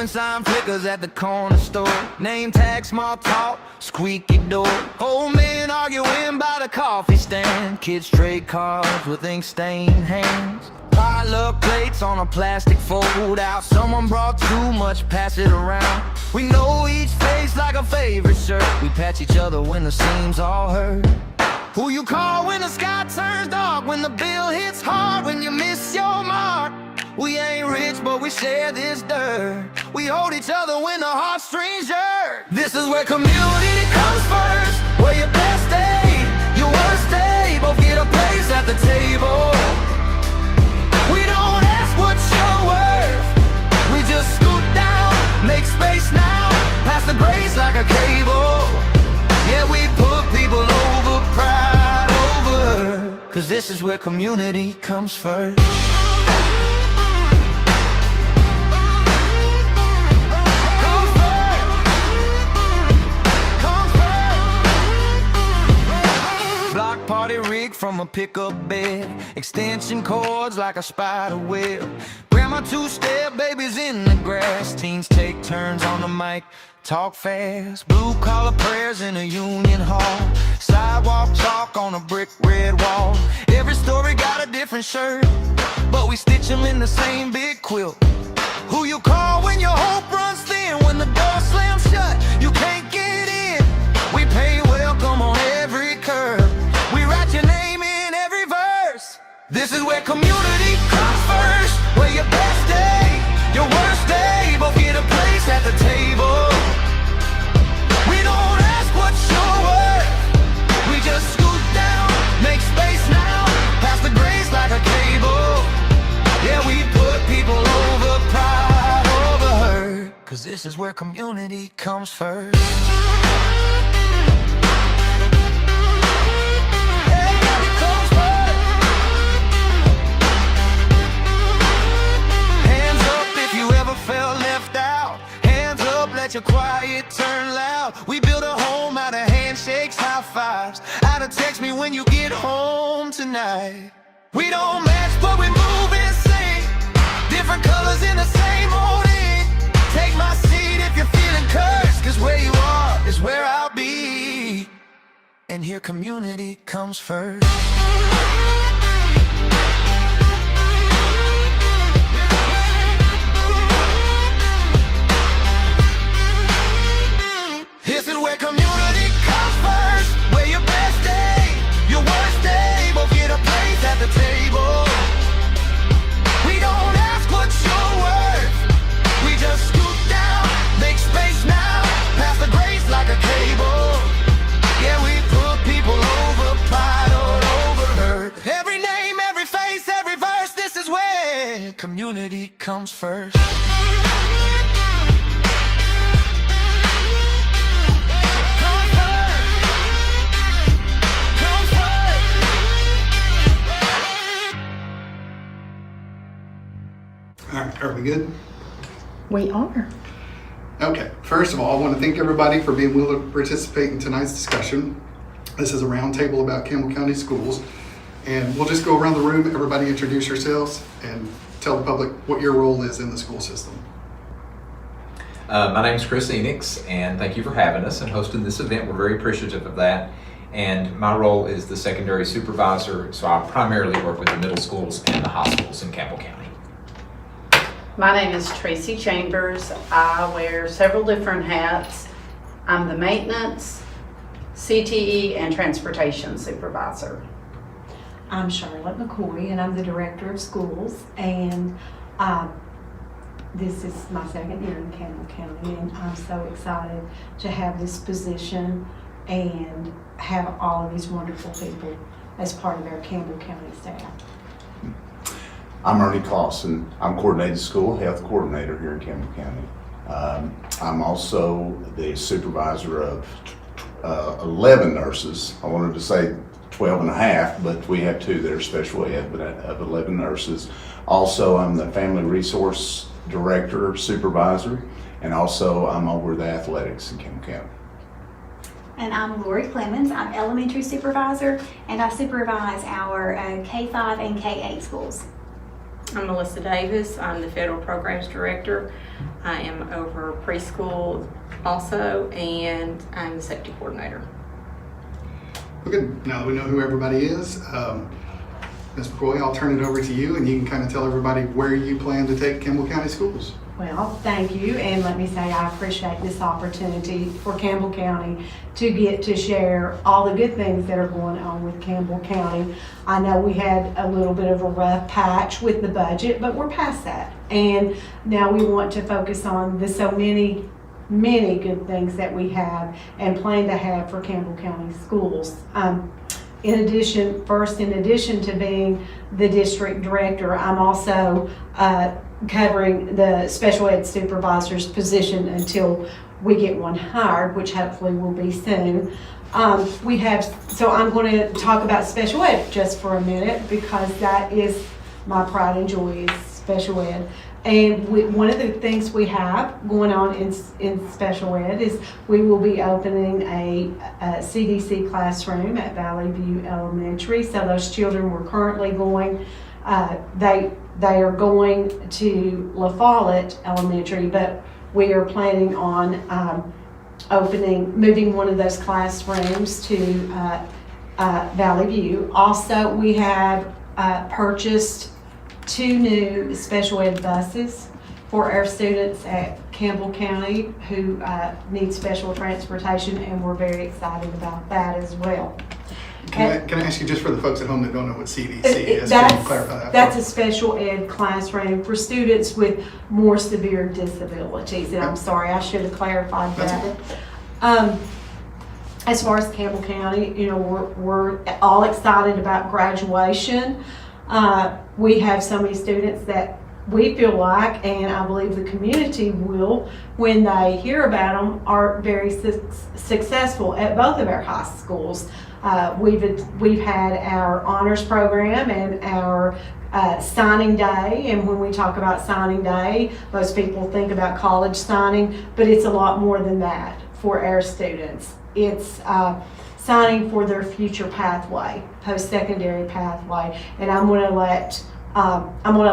Open sign flickers at the corner store. Name tag, small talk, squeaky door. Old men arguing by the coffee stand. Kids trade cards with ink-stained hands. Pile up plates on a plastic fold out. Someone brought too much, pass it around. We know each face like a favorite shirt. We patch each other when the seams all hurt. Who you call when the sky turns dark, when the bill hits hard, when you miss your mark. We ain't rich, but we share this dirt. We hold each other when the heartstrings jerk. This is where community comes first, where your best day, your worst day, both get a place at the table. We don't ask what you're worth, we just scoot down, make space now, pass the grace like a cable. Yeah, we put people over, pride over, 'cause this is where community comes first. Block party rig from a pickup bed, extension cords like a spider web. Grandma two-step, babies in the grass. Teens take turns on the mic, talk fast. Blue collar prayers in a union hall. Sidewalk chalk on a brick red wall. Every story got a different shirt, but we stitch them in the same big quilt. Who you call when your hope runs thin, when the door slams shut, you can't get in. We pay welcome on every curve, we write your name in every verse. This is where community comes first, where your best day, your worst day, both get a place at the table. We don't ask what you're worth, we just scoot down, make space now, pass the grace like a cable. Yeah, we put people over, pride over hurt, 'cause this is where community comes first. Felt left out, hands up, let your quiet turn loud. We build a home out of handshakes, high fives, out of text me when you get home tonight. We don't match, but we move in sync, different colors in the same old ink. Take my seat if you're feeling cursed, 'cause where you are is where I'll be, and here community comes first. This is where community comes first, where your best day, your worst day, both get a place at the table. We don't ask what you're worth, we just scoot down, make space now, pass the grace like a cable. Yeah, we put people over, pride over hurt. Every name, every face, every verse, this is where community comes first. All right, are we good? We are. Okay, first of all, I want to thank everybody for being willing to participate in tonight's discussion. This is a roundtable about Campbell County Schools, and we'll just go around the room, everybody introduce yourselves, and tell the public what your role is in the school system. My name is Chris Enix, and thank you for having us and hosting this event. We're very appreciative of that. And my role is the secondary supervisor, so I primarily work with the middle schools and the high schools in Campbell County. My name is Tracy Chambers. I wear several different hats. I'm the maintenance, CTE, and transportation supervisor. I'm Charlotte McCoy, and I'm the director of schools, and this is my second year in Campbell County, and I'm so excited to have this position and have all of these wonderful people as part of our Campbell County staff. I'm Ernie Clausen. I'm coordinated school health coordinator here in Campbell County. I'm also the supervisor of 11 nurses. I wanted to say 12 and a half, but we have 2 that are special ed, but of 11 nurses. Also, I'm the family resource director, supervisor, and also I'm over the athletics in Campbell County. And I'm Lori Clemens. I'm elementary supervisor, and I supervise our K-5 and K-8 schools. I'm Melissa Davis. I'm the Federal Programs Director. I am over preschool also, and I'm the safety coordinator. Well, good. Now that we know who everybody is, Ms. McCoy, I'll turn it over to you, and you can kind of tell everybody where you plan to take Campbell County Schools. Well, thank you, and let me say I appreciate this opportunity for Campbell County to get to share all the good things that are going on with Campbell County. I know we had a little bit of a rough patch with the budget, but we're past that. And now we want to focus on the so many good things that we have and plan to have for Campbell County schools. In addition to being the district director, I'm also covering the special ed supervisor's position until we get one hired, which hopefully will be soon. So I'm going to talk about special ed just for a minute because that is my pride and joy is special ed. And one of the things we have going on in special ed is we will be opening a CDC classroom at Valley View Elementary. So those children were currently going, they are going to La Follette Elementary, but we are planning on moving one of those classrooms to Valley View. Also, we have purchased 2 new special ed buses for our students at Campbell County who need special transportation, and we're very excited about that as well. Can I ask you, just for the folks at home that don't know what CDC is, can you clarify that? That's a special ed classroom for students with more severe disabilities. And I'm sorry, I should have clarified that. Okay. As far as Campbell County, you know, we're all excited about graduation. We have so many students that we feel like, and I believe the community will, when they hear about them, are very successful at both of our high schools. We've had our honors program and our signing day, and when we talk about signing day, most people think about college signing, but it's a lot more than that for our students. It's signing for their future pathway, post-secondary pathway, and I'm going to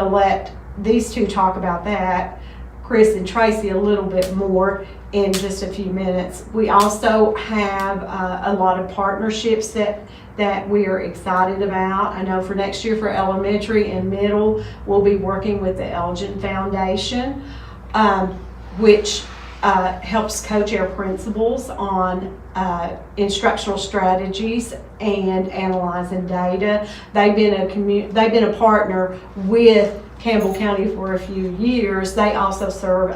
let these two talk about that, Chris and Tracy, a little bit more in just a few minutes. We also have a lot of partnerships that we are excited about. I know for next year for elementary and middle, we'll be working with the Elgin Foundation, which helps coach our principals on instructional strategies and analyzing data. They've been a partner with Campbell County for a few years. They also serve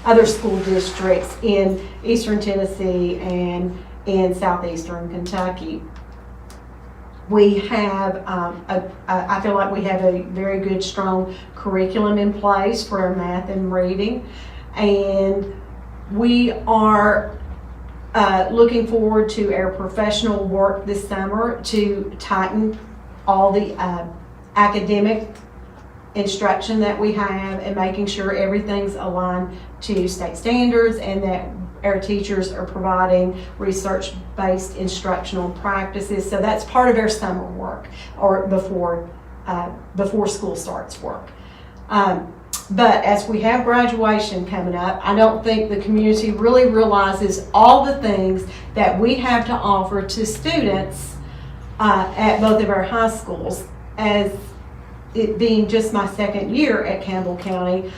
other school districts in Eastern Tennessee and in Southeastern Kentucky. We have, I feel like we have a very good, strong curriculum in place for our math and reading. And we are looking forward to our professional work this summer to tighten all the academic instruction that we have and making sure everything's aligned to state standards and that our teachers are providing research-based instructional practices. So that's part of our summer work or before school starts work. But as we have graduation coming up, I don't think the community really realizes all the things that we have to offer to students at both of our high schools. As it being just my second year at Campbell County,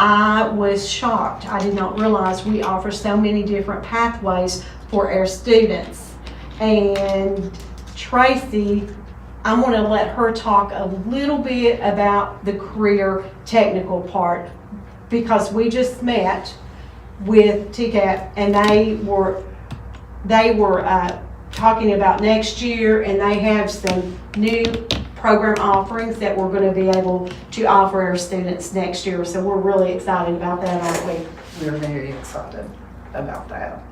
I was shocked. I did not realize we offer so many different pathways for our students. And Tracy, I'm going to let her talk a little bit about the career technical part because we just met with TCAP and they were talking about next year, and they have some new program offerings that we're going to be able to offer our students next year. So we're really excited about that, aren't we? We're very excited about that.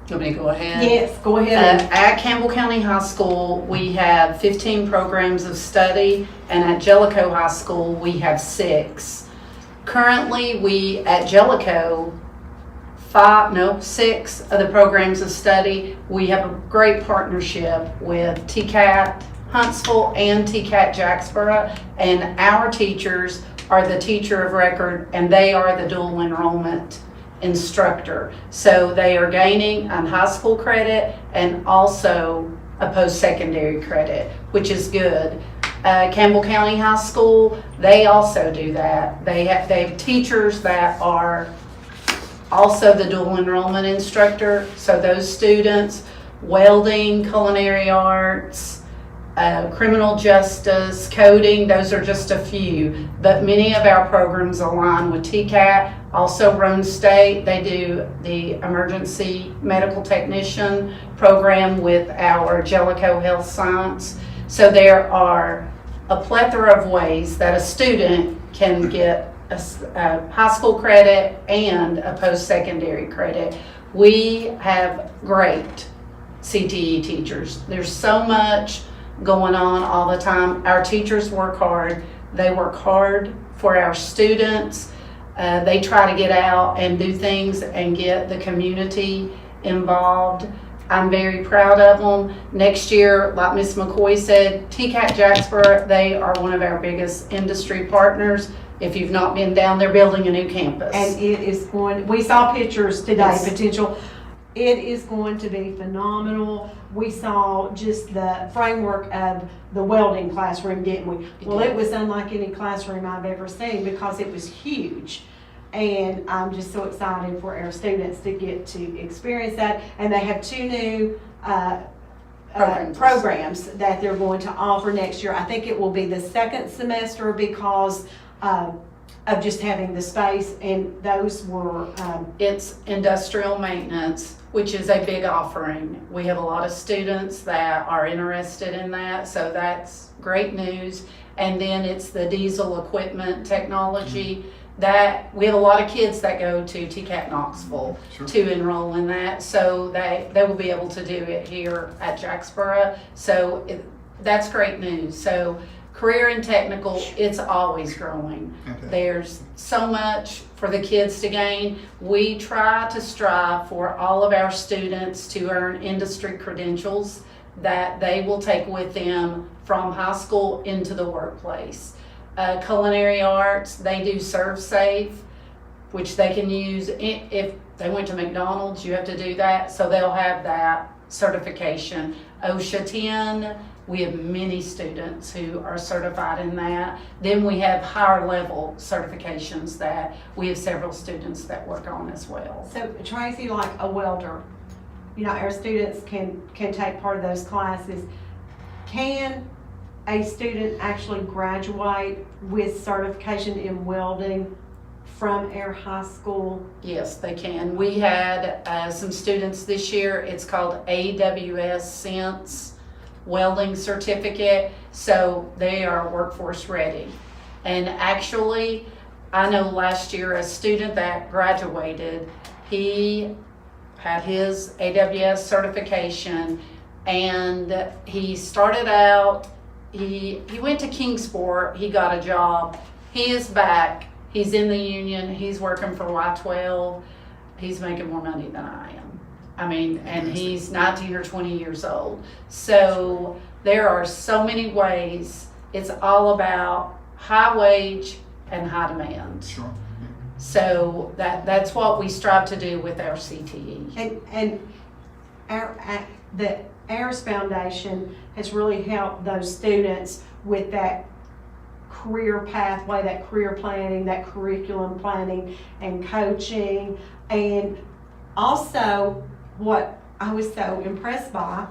You want me to go ahead? Yes, go ahead. At Campbell County High School, we have 15 programs of study, and at Jellicoe High School, we have 6. Currently, at Jellicoe, 6 of the programs of study. We have a great partnership with TCAT, Huntsville and TCAT Jacksboro, and our teachers are the teacher of record, and they are the dual enrollment instructor. So they are gaining a high school credit and also a post-secondary credit, which is good. Campbell County High School, they also do that. They have teachers that are also the dual enrollment instructor. So those students, welding, culinary arts, criminal justice, coding, those are just a few. But many of our programs align with TCAT. Also Roan State, they do the emergency medical technician program with our Jellicoe Health Science. So there are a plethora of ways that a student can get a high school credit and a post-secondary credit. We have great CTE teachers. There's so much going on all the time. Our teachers work hard. They work hard for our students. They try to get out and do things and get the community involved. I'm very proud of them. Next year, like Ms. McCoy said, TCAT Jacksboro, they are one of our biggest industry partners. If you've not been down, they're building a new campus. And it is going, we saw pictures today, Yes. potential. It is going to be phenomenal. We saw just the framework of the welding classroom, didn't we? Well, it was unlike any classroom I've ever seen because it was huge. And I'm just so excited for our students to get to experience that. And they have 2 new programs that they're going to offer next year. I think it will be the second semester because of just having the space, and those were It's industrial maintenance, which is a big offering. We have a lot of students that are interested in that, so that's great news. And then it's the diesel equipment technology that we have a lot of kids that go to TCAT Knoxville to enroll in that, so they will be able to do it here at Jacksboro. So that's great news. So career and technical, it's always growing. Okay. There's so much for the kids to gain. We try to strive for all of our students to earn industry credentials that they will take with them from high school into the workplace. Culinary arts, they do Serve Safe, which they can use if they went to McDonald's. You have to do that, so they'll have that certification. OSHA 10, we have many students who are certified in that. Then we have higher level certifications that we have several students that work on as well. so Tracy, like a welder, you know, our students can take part of those classes. Can a student actually graduate with certification in welding from our high school? Yes, they can. We had some students this year. It's called AWS Sense Welding Certificate. So they are workforce ready. And actually, I know last year a student that graduated, he had his AWS certification, and he started out, he went to Kingsport, he got a job. He is back. He's in the union. He's working for Y12. He's making more money than I am. I mean, and he's 19 or 20 years old. So there are so many ways. It's all about high wage and high demand. Sure. So that's what we strive to do with our CTE. And the AIRS Foundation has really helped those students with that career pathway, that career planning, that curriculum planning and coaching. And also what I was so impressed by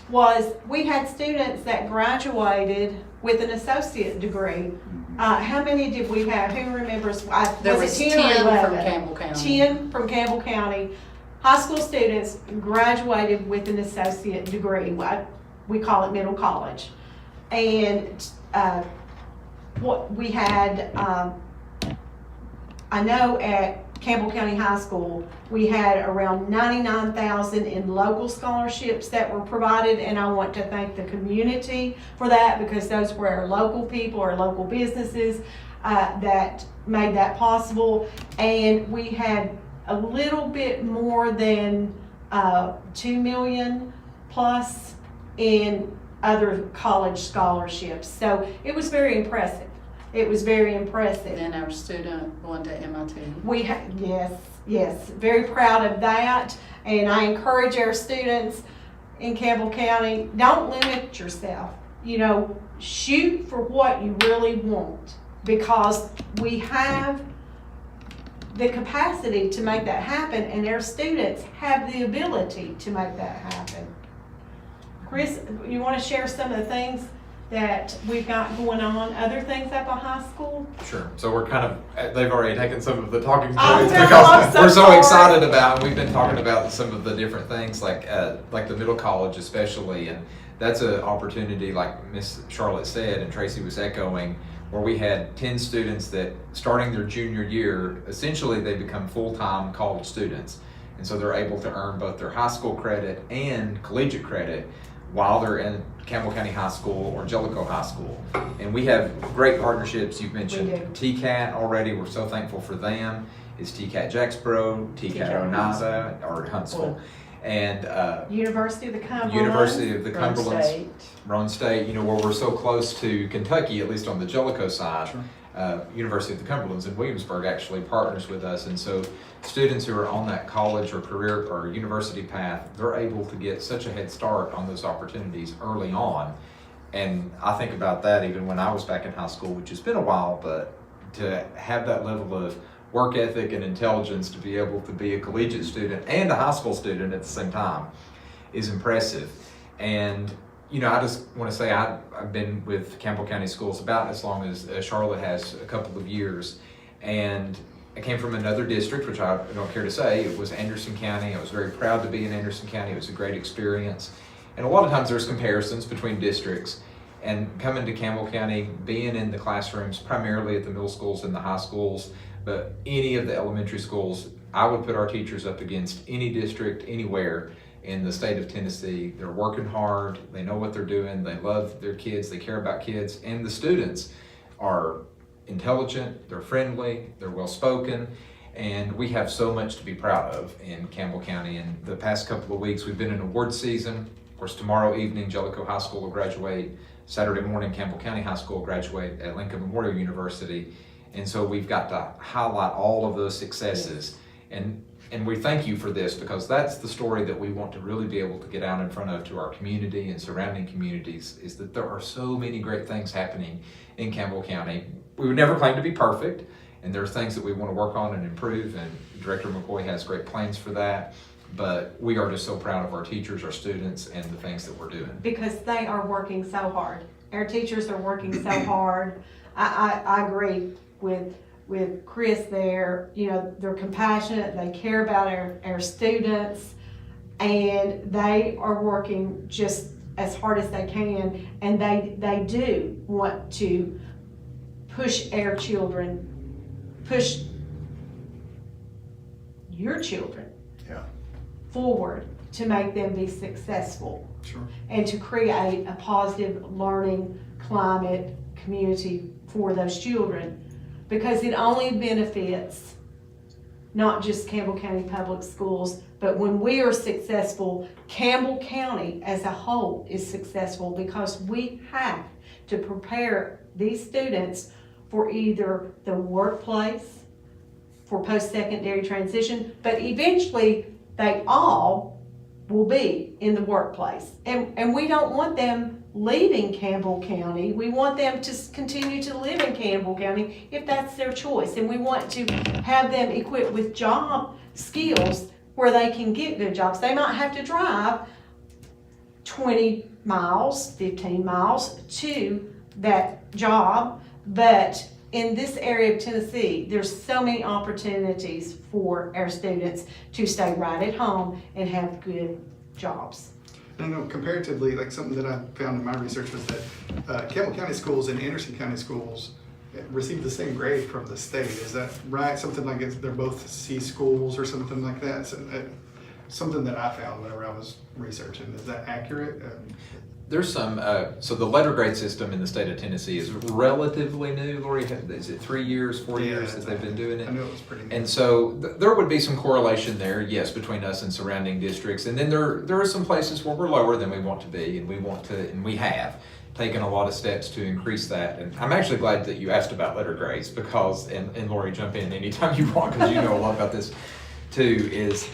was we had students that graduated with an associate degree. How many did we have? Who remembers? There was 10 from Campbell County. 10 from Campbell County. High school students graduated with an associate degree. We call it middle college. And what we had, I know at Campbell County High School, we had around 99,000 in local scholarships that were provided, and I want to thank the community for that, because those were our local people, our local businesses that made that possible. And we had a little bit more than 2 million plus in other college scholarships. So it was very impressive. It was very impressive. And our student going to MIT. Yes, very proud of that. And I encourage our students in Campbell County, don't limit yourself. You know, shoot for what you really want, because we have the capacity to make that happen, and our students have the ability to make that happen. Chris, you want to share some of the things that we've got going on, other things at the high school? Sure. So we're kind of, they've already taken some of the talking Oh, points no, because I'm so we're so sorry. excited about, we've been talking about some of the different things like the middle college especially, and that's an opportunity, like Miss Charlotte said and Tracy was echoing, where we had 10 students that starting their junior year, essentially they become full-time college students. And so they're able to earn both their high school credit and collegiate credit while they're in Campbell County High School or Jellicoe High School. And we have great partnerships. You've mentioned TCAT already. We're so thankful for them. It's TCAT Jacksboro, TCAT Oneida, or Huntsville. And University of the Cumberland. University of the Rome Cumberland, State. Rome State, you know, where we're so close to Kentucky, at least on the Jellicoe side. University of the Cumberlands in Williamsburg actually partners with us, and so students who are on that college or career or university path, they're able to get such a head start on those opportunities early on. And I think about that even when I was back in high school, which has been a while, but to have that level of work ethic and intelligence to be able to be a collegiate student and a high school student at the same time is impressive. And you know, I just want to say I've been with Campbell County Schools about as long as Charlotte has, a couple of years. And I came from another district, which I don't care to say. It was Anderson County. I was very proud to be in Anderson County. It was a great experience. And a lot of times there's comparisons between districts. And coming to Campbell County, being in the classrooms, primarily at the middle schools and the high schools, but any of the elementary schools, I would put our teachers up against any district, anywhere in the state of Tennessee. They're working hard, they know what they're doing, they love their kids, they care about kids, and the students are intelligent, they're friendly, they're well-spoken, and we have so much to be proud of in Campbell County. And the past couple of weeks, we've been in award season. Of course, tomorrow evening, Jellicoe High School will graduate. Saturday morning, Campbell County High School will graduate at Lincoln Memorial University. And so we've got to highlight all of those successes. And we thank you for this, because that's the story that we want to really be able to get out in front of to our community and surrounding communities, is that there are so many great things happening in Campbell County. We would never claim to be perfect, and there's things that we want to work on and improve, and Director McCoy has great plans for that. But we are just so proud of our teachers, our students, and the things that we're doing. Because they are working so hard. Our teachers are working so hard. I agree with Chris there. You know, they're compassionate, they care about our students, and they are working just as hard as they can, and they do want to push our children, push your children forward to make them be successful. Sure. And to create a positive learning climate, community for those children. Because it only benefits not just Campbell County Public Schools, but when we are successful, Campbell County as a whole is successful, because we have to prepare these students for either the workplace, for post-secondary transition, but eventually they all will be in the workplace. And we don't want them leaving Campbell County. We want them to continue to live in Campbell County if that's their choice. And we want to have them equipped with job skills where they can get good jobs. They might have to drive 20 miles, 15 miles to that job, but in this area of Tennessee, there's so many opportunities for our students to stay right at home and have good jobs. I know comparatively, like something that I found in my research was that Campbell County schools and Anderson County schools receive the same grade from the state. Is that right? Something like they're both C schools or something like that? So, something that I found whenever I was researching. Is that accurate? There's some, so the letter grade system in the state of Tennessee is relatively new. Lori, is it 3 years, 4 years that they've been doing it? I knew it was pretty new. And so there would be some correlation there, yes, between us and surrounding districts. And then there are some places where we're lower than we want to be, and we have taken a lot of steps to increase that. And I'm actually glad that you asked about letter grades because, and Lori, jump in anytime you want because you know a lot about this too, is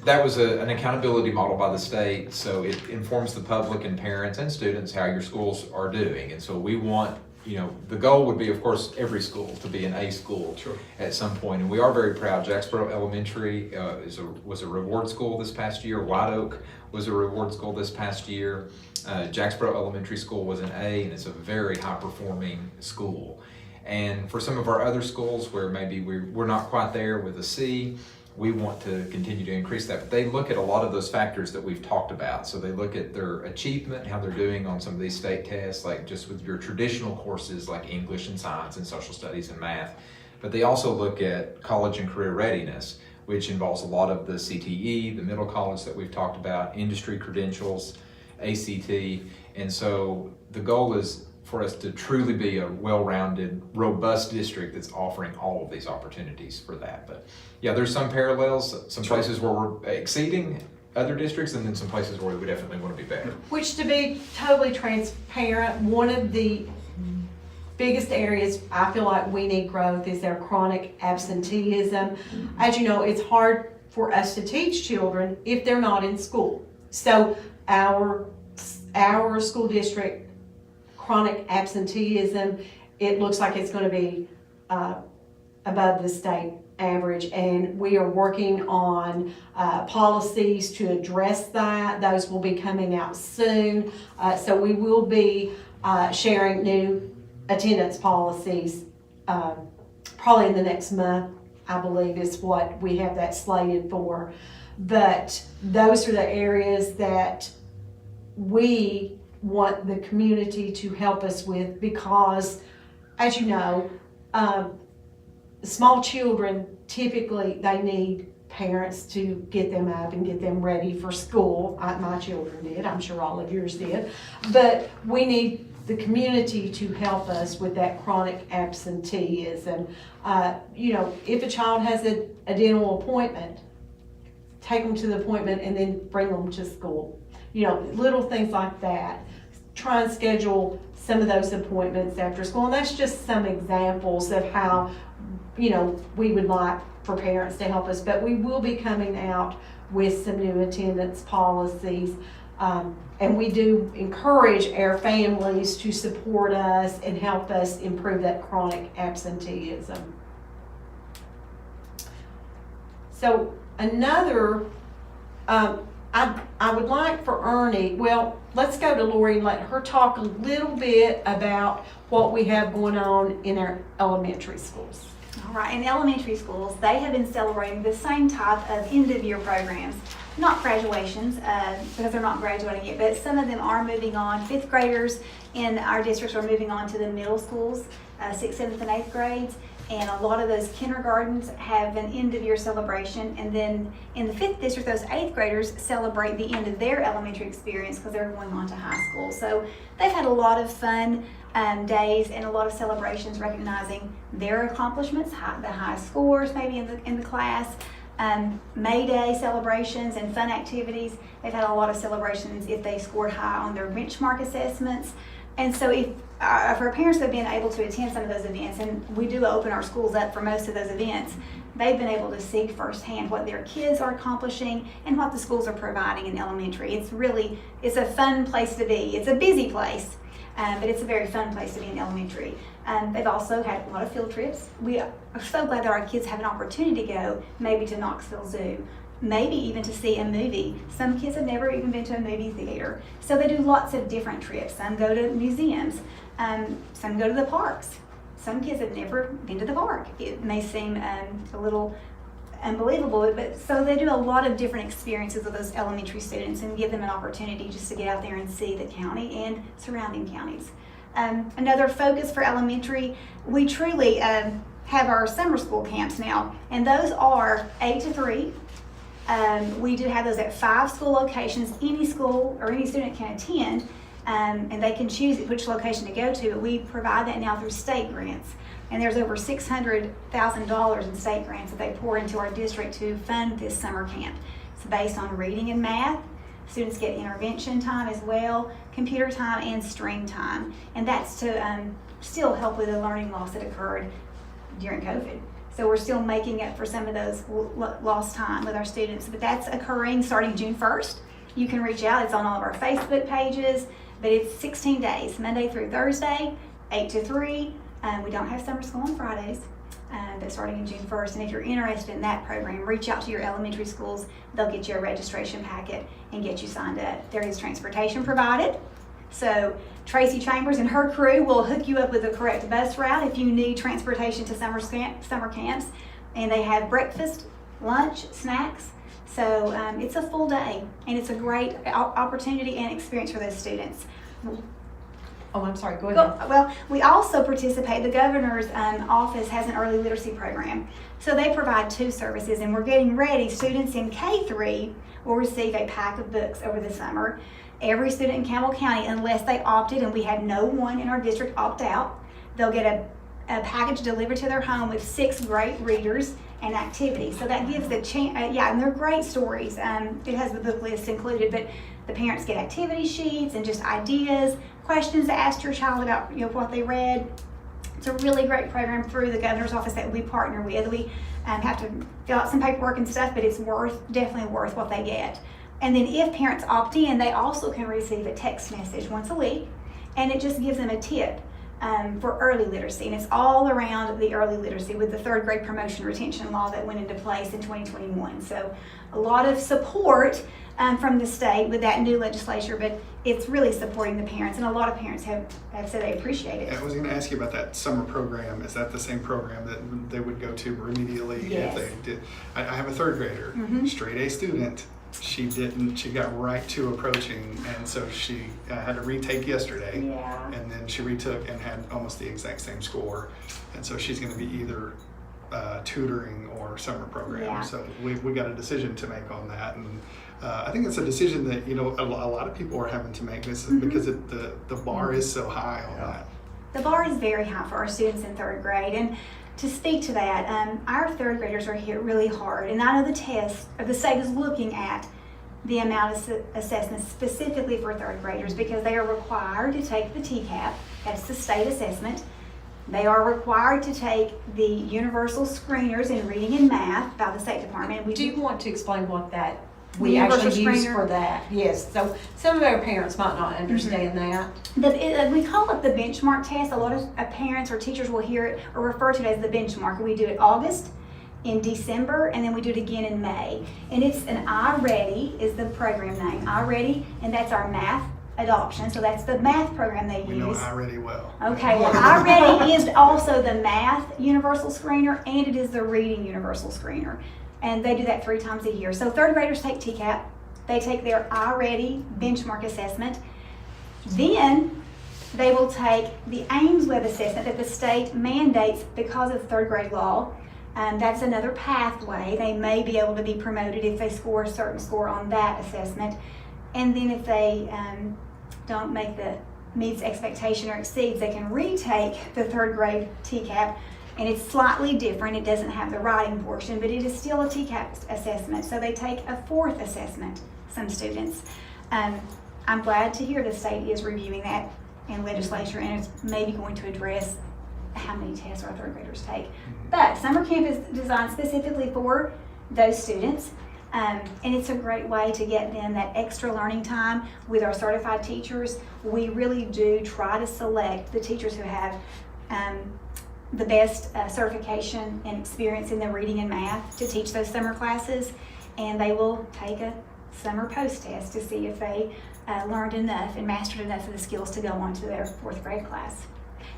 that was an accountability model by the state, so it informs the public and parents and students how your schools are doing. And so we want, the goal would be, of course, every school to be an A school at some point. And we are very proud. Jacksboro Elementary was a reward school this past year. White Oak was a reward school this past year. Jacksboro Elementary School was an A, and it's a very high-performing school. And for some of our other schools where maybe we're not quite there with a C, we want to continue to increase that. But they look at a lot of those factors that we've talked about. So they look at their achievement, how they're doing on some of these state tests, like just with your traditional courses like English and science and social studies and math. But they also look at college and career readiness, which involves a lot of the CTE, the middle college that we've talked about, industry credentials, ACT. And so the goal is for us to truly be a well-rounded, robust district that's offering all of these opportunities for that. But yeah, there's some parallels, some places where we're exceeding other districts, and then some places where we definitely want to be better. Which, to be totally transparent, one of the biggest areas I feel like we need growth is our chronic absenteeism. As you know, it's hard for us to teach children if they're not in school. So our school district chronic absenteeism, it looks like it's going to be above the state average, and we are working on policies to address that. Those will be coming out soon. So we will be sharing new attendance policies probably in the next month, I believe is what we have that slated for. But those are the areas that we want the community to help us with because, as you know, small children, typically they need parents to get them up and get them ready for school. My children did, I'm sure all of yours did. But we need the community to help us with that chronic absenteeism. If a child has a dental appointment, take them to the appointment and then bring them to school. Little things like that. Try and schedule some of those appointments after school. And that's just some examples of how, we would like for parents to help us. But we will be coming out with some new attendance policies. And we do encourage our families to support us and help us improve that chronic absenteeism. So another, I would like for Ernie, let's go to Lori and let her talk a little bit about what we have going on in our elementary schools. All right, in elementary schools, they have been celebrating the same type of end-of-year programs. Not graduations, because they're not graduating yet, but some of them are moving on. Fifth graders in our districts are moving on to the middle schools, 6th, 7th, and 8th grades. And a lot of those kindergartens have an end-of-year celebration. And then in the 5th district, those 8th graders celebrate the end of their elementary experience because they're going on to high school. So they've had a lot of fun days and a lot of celebrations recognizing their accomplishments, the high scores maybe in the class. May Day celebrations and fun activities. They've had a lot of celebrations if they scored high on their benchmark assessments. And so if for parents that have been able to attend some of those events, and we do open our schools up for most of those events, they've been able to see firsthand what their kids are accomplishing and what the schools are providing in elementary. It's a fun place to be. It's a busy place, but it's a very fun place to be in elementary. They've also had a lot of field trips. We are so glad that our kids have an opportunity to go maybe to Knoxville Zoo, maybe even to see a movie. Some kids have never even been to a movie theater. So they do lots of different trips. Some go to museums, some go to the parks. Some kids have never been to the park. It may seem a little unbelievable, but so they do a lot of different experiences with those elementary students and give them an opportunity just to get out there and see the county and surrounding counties. Another focus for elementary, we truly have our summer school camps now, and those are 8 to 3. We do have those at 5 school locations. Any school or any student can attend, and they can choose which location to go to, but we provide that now through state grants. And there's over $600,000 in state grants that they pour into our district to fund this summer camp. It's based on reading and math. Students get intervention time as well, computer time, and string time. And that's to still help with the learning loss that occurred during COVID. So we're still making up for some of those lost time with our students. But that's occurring starting June 1st. You can reach out. It's on all of our Facebook pages. But it's 16 days, Monday through Thursday, 8 to 3. We don't have summer school on Fridays. That's starting in June 1st. And if you're interested in that program, reach out to your elementary schools. They'll get you a registration packet and get you signed up. There is transportation provided. So Tracy Chambers and her crew will hook you up with the correct bus route if you need transportation to summer camps. And they have breakfast, lunch, snacks. So it's a full day, and it's a great opportunity and experience for those students. Oh, I'm sorry, go ahead. Well, we also participate, the governor's office has an early literacy program. So they provide 2 services, and we're getting ready. Students in K-3 will receive a pack of books over the summer. Every student in Campbell County, unless they opted, and we had no one in our district opt out, they'll get a package delivered to their home with 6 great readers and activities. So that gives the chance, and they're great stories. It has the book list included, but the parents get activity sheets and just ideas, questions to ask your child about what they read. It's a really great program through the governor's office that we partner with. We have to fill out some paperwork and stuff, but it's definitely worth what they get. And then if parents opt in, they also can receive a text message once a week, and it just gives them a tip for early literacy. And it's all around the early literacy with the 3rd grade promotion retention law that went into place in 2021. So a lot of support from the state with that new legislature, but it's really supporting the parents, and a lot of parents have said they appreciate it. I was going to ask you about that summer program. Is that the same program that they would go to remedially Yes. if they did? I have a 3rd grader, straight A student. She got right to approaching, and so she had to retake yesterday. Yeah. And then she retook and had almost the exact same score. And so she's going to be either tutoring or summer program. Yeah. So we got a decision to make on that. And I think it's a decision that, a lot of people are having to make this because the bar is so high on that. The bar is very high for our students in 3rd grade. And to speak to that, our 3rd graders are hit really hard. And I know the state is looking at the amount of assessments specifically for 3rd graders because they are required to take the TCAP, that's the state assessment. They are required to take the universal screeners in reading and math by the State Department. Do you want to explain what that we Universal actually use screener? for that? Yes, so some of our parents might not understand that. We call it the benchmark test. A lot of parents or teachers will hear it or refer to it as the benchmark. We do it August, in December, and then we do it again in May. And it's an iReady is the program name, iReady, and that's our math adoption. So that's the math program they We use. know iReady well. Okay, well, iReady is also the math universal screener, and it is the reading universal screener. And they do that 3 times a year. So 3rd graders take TCAP. They take their iReady benchmark assessment. Then they will take the Ames web assessment that the state mandates because of 3rd grade law. That's another pathway. They may be able to be promoted if they score a certain score on that assessment. And then if they don't make the meets expectation or exceeds, they can retake the 3rd grade TCAP. And it's slightly different. It doesn't have the writing portion, but it is still a TCAP assessment. So they take a 4th assessment, some students. I'm glad to hear the state is reviewing that in legislature, and it's maybe going to address how many tests our 3rd graders take. But summer camp is designed specifically for those students, and it's a great way to get them that extra learning time with our certified teachers. We really do try to select the teachers who have the best certification and experience in the reading and math to teach those summer classes, and they will take a summer post-test to see if they learned enough and mastered enough of the skills to go on to their 4th grade class.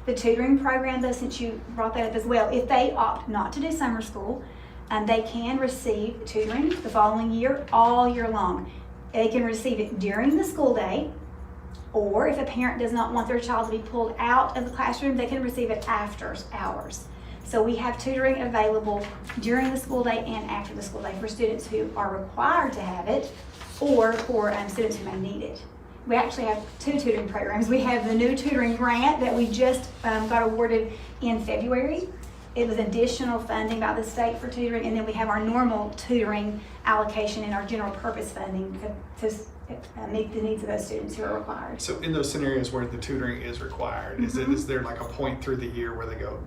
The tutoring program, though, since you brought that up as well, if they opt not to do summer school, they can receive tutoring the following year, all year long. They can receive it during the school day, or if a parent does not want their child to be pulled out of the classroom, they can receive it after hours. So we have tutoring available during the school day and after the school day for students who are required to have it, or for students who may need it. We actually have 2 tutoring programs. We have the new tutoring grant that we just got awarded in February. It was additional funding by the state for tutoring, and then we have our normal tutoring allocation in our general purpose funding to meet the needs of those students who are required. So in those scenarios where the tutoring is required, is there like a point through the year where they go,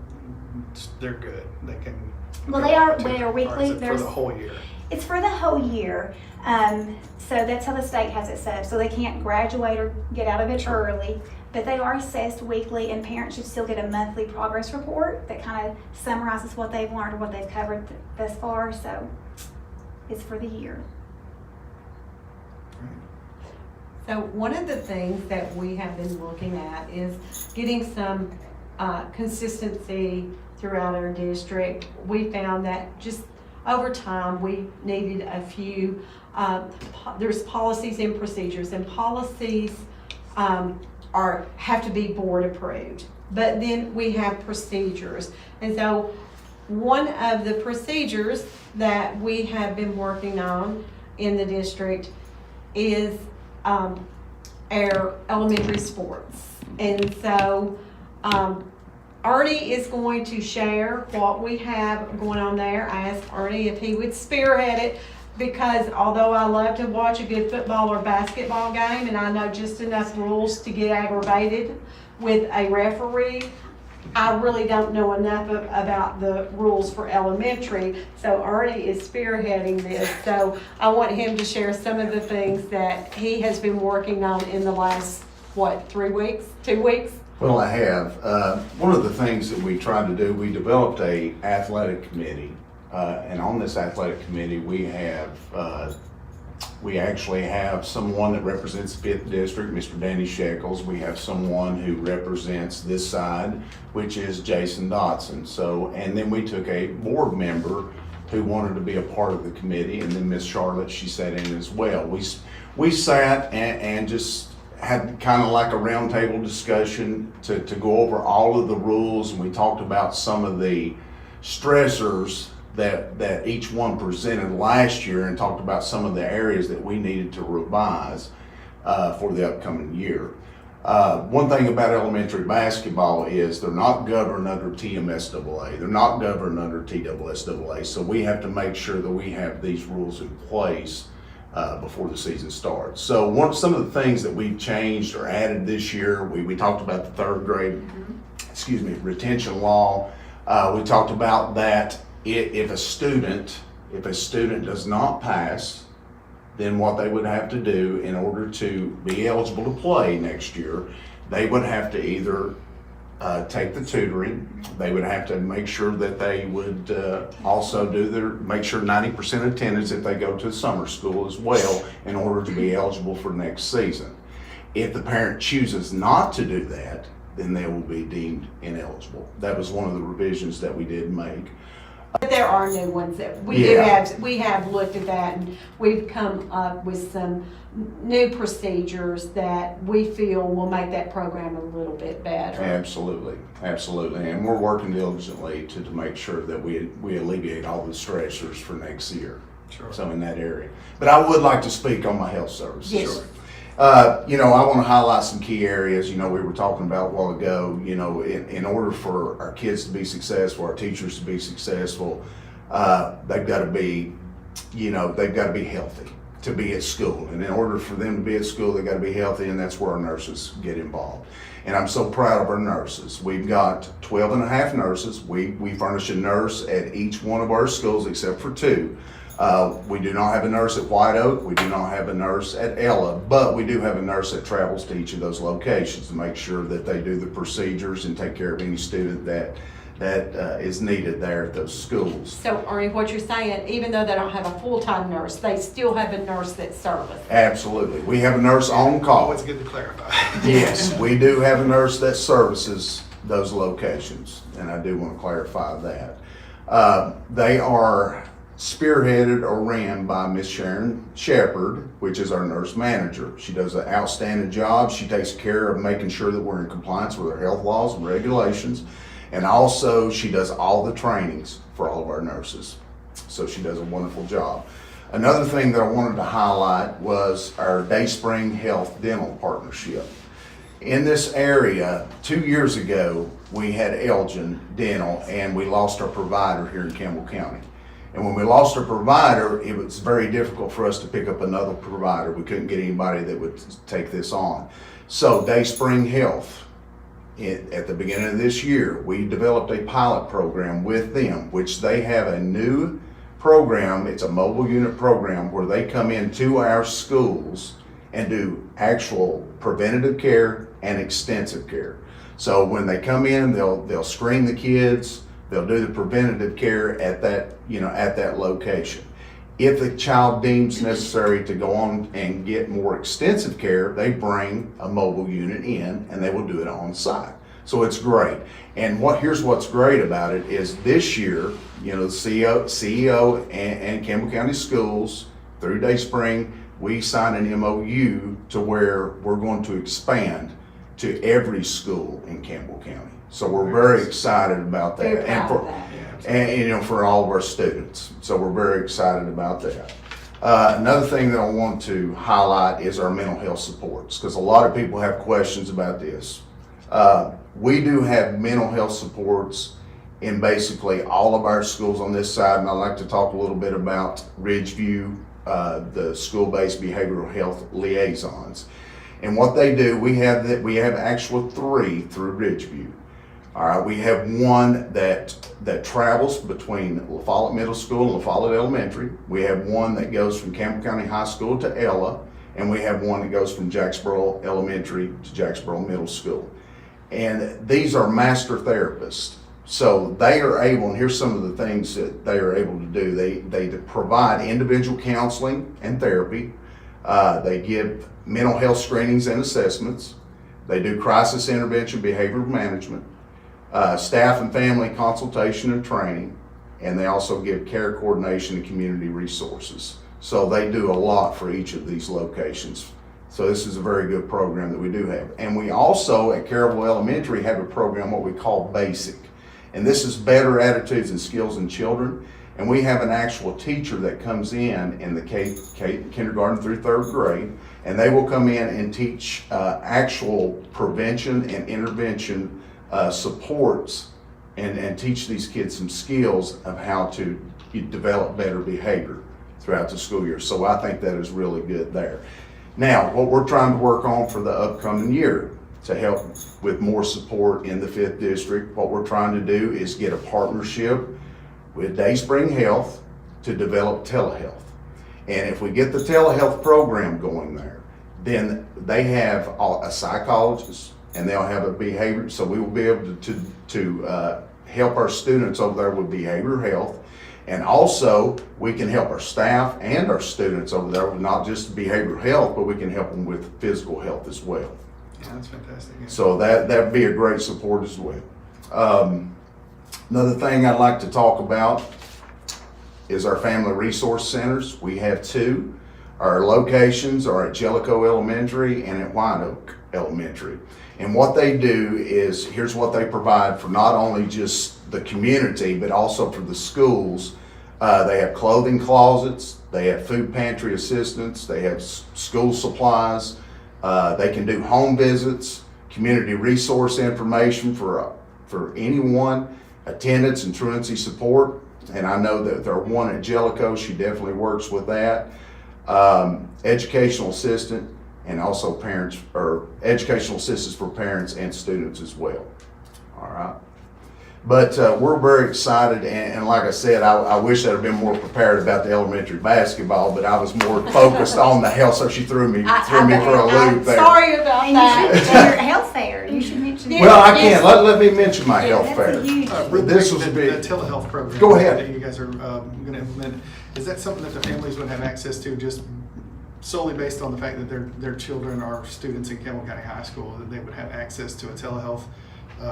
they're good, they can? Well, go they are to- or weekly. is it for the whole year? It's for the whole year. So that's how the state has it set up. So they can't graduate or get out of it early, but they are assessed weekly, and parents should still get a monthly progress report that kind of summarizes what they've learned or what they've covered thus far. So it's for the year. So one of the things that we have been looking at is getting some consistency throughout our district. We found that just over time, we needed a few, there's policies and procedures, and policies have to be board approved. But then we have procedures. And so one of the procedures that we have been working on in the district is our elementary sports. And so Ernie is going to share what we have going on there. I asked Ernie if he would spearhead it, because although I love to watch a good football or basketball game, and I know just enough rules to get aggravated with a referee, I really don't know enough about the rules for elementary. So Ernie is spearheading this. So I want him to share some of the things that he has been working on in the last, 3 weeks, 2 weeks? Well, I have. One of the things that we tried to do, we developed a athletic committee. And on this athletic committee, we actually have someone that represents the 5th District, Mr. Danny Shekels. We have someone who represents this side, which is Jason Dotson. So, and then we took a board member who wanted to be a part of the committee, and then Miss Charlotte, she sat in as well. We sat and just had kind of like a roundtable discussion to go over all of the rules, and we talked about some of the stressors that each one presented last year, and talked about some of the areas that we needed to revise for the upcoming year. One thing about elementary basketball is they're not governed under TMSAA. They're not governed under TSSAA. So we have to make sure that we have these rules in place before the season starts. So some of the things that we've changed or added this year, we talked about the 3rd grade, retention law. We talked about that if a student does not pass, then what they would have to do in order to be eligible to play next year, they would have to either take the tutoring, they would have to make sure that they would also make sure 90% attendance if they go to summer school as well, in order to be eligible for next season. If the parent chooses not to do that, then they will be deemed ineligible. That was one of the revisions that we did make. But there are new ones that we have looked at that, and we've come up with some new procedures that we feel will make that program a little bit better. Absolutely, and we're working diligently to make sure that we alleviate all the stressors for next year. Sure. So in that area. But I would like to speak on my health services. Yes. Sure. I want to highlight some key areas, we were talking about a while ago, in order for our kids to be successful, our teachers to be successful, they've got to be, healthy to be at school. And in order for them to be at school, they've got to be healthy, and that's where our nurses get involved. And I'm so proud of our nurses. We've got 12 and a half nurses. We furnish a nurse at each one of our schools except for 2. We do not have a nurse at White Oak, we do not have a nurse at Ella, but we do have a nurse that travels to each of those locations to make sure that they do the procedures and take care of any student that is needed there at those schools. So Ernie, what you're saying, even though they don't have a full-time nurse, they still have a nurse that services. Absolutely. We have a nurse on call. Always good to clarify. Yes, we do have a nurse that services those locations, and I do want to clarify that. They are spearheaded or ran by Miss Sharon Shepard, which is our nurse manager. She does an outstanding job. She takes care of making sure that we're in compliance with our health laws and regulations. And also, she does all the trainings for all of our nurses. So she does a wonderful job. Another thing that I wanted to highlight was our Dayspring Health Dental Partnership. In this area, 2 years ago, we had Elgin Dental, and we lost our provider here in Campbell County. And when we lost our provider, it was very difficult for us to pick up another provider. We couldn't get anybody that would take this on. So Dayspring Health, at the beginning of this year, we developed a pilot program with them, which they have a new program. It's a mobile unit program where they come into our schools and do actual preventative care and extensive care. So when they come in, they'll screen the kids, they'll do the preventative care at that location. If the child deems necessary to go on and get more extensive care, they bring a mobile unit in and they will do it on site. So it's great. And here's what's great about it is this year, the CEO and Campbell County Schools through Dayspring, we signed an MOU to where we're going to expand to every school in Campbell County. So we're very excited about that. Very proud of that. And for all of our students. So we're very excited about that. Another thing that I want to highlight is our mental health supports, because a lot of people have questions about this. We do have mental health supports in basically all of our schools on this side, and I'd like to talk a little bit about Ridgeview, the school-based behavioral health liaisons. And what they do, we have actual 3 through Ridgeview. All right, we have one that travels between La Follette Middle School and La Follette Elementary. We have one that goes from Campbell County High School to Ella, and we have one that goes from Jacksboro Elementary to Jacksboro Middle School. And these are master therapists. So they are able, and here's some of the things that they are able to do. They provide individual counseling and therapy. They give mental health screenings and assessments. They do crisis intervention, behavioral management, staff and family consultation and training, and they also give care coordination and community resources. So they do a lot for each of these locations. So this is a very good program that we do have. And we also at Carrollville Elementary have a program what we call BASIC. And this is Better Attitudes and Skills in Children. And we have an actual teacher that comes in the kindergarten through 3rd grade, and they will come in and teach actual prevention and intervention supports and teach these kids some skills of how to develop better behavior throughout the school year. So I think that is really good there. Now, what we're trying to work on for the upcoming year to help with more support in the 5th District, what we're trying to do is get a partnership with Dayspring Health to develop telehealth. And if we get the telehealth program going there, then they have a psychologist and they'll have a behavior, so we will be able to help our students over there with behavioral health. And also, we can help our staff and our students over there with not just behavioral health, but we can help them with physical health as well. Yeah, that's fantastic. Yeah. So that'd be a great support as well. Another thing I'd like to talk about is our family resource centers. We have 2. Our locations are at Jellicoe Elementary and at White Oak Elementary. And what they do is, here's what they provide for not only just the community, but also for the schools. They have clothing closets, they have food pantry assistance, they have school supplies, they can do home visits, community resource information for anyone, attendance and truancy support. And I know that there's one at Jellicoe, she definitely works with that. Educational assistant, and also parents, or educational assistance for parents and students as well. All right. But we're very excited, and like I said, I wish I'd have been more prepared about the elementary basketball, but I was more focused on the health, so she threw me for a loop there. Sorry about And that. you should mention your health fair. You should mention. Well, I can. Let me mention my health That's fair. a huge. This was the big. telehealth program. Go ahead. That you guys are going to implement. Is that something that the families would have access to just solely based on the fact that their children are students in Campbell County High School, that they would have access to a telehealth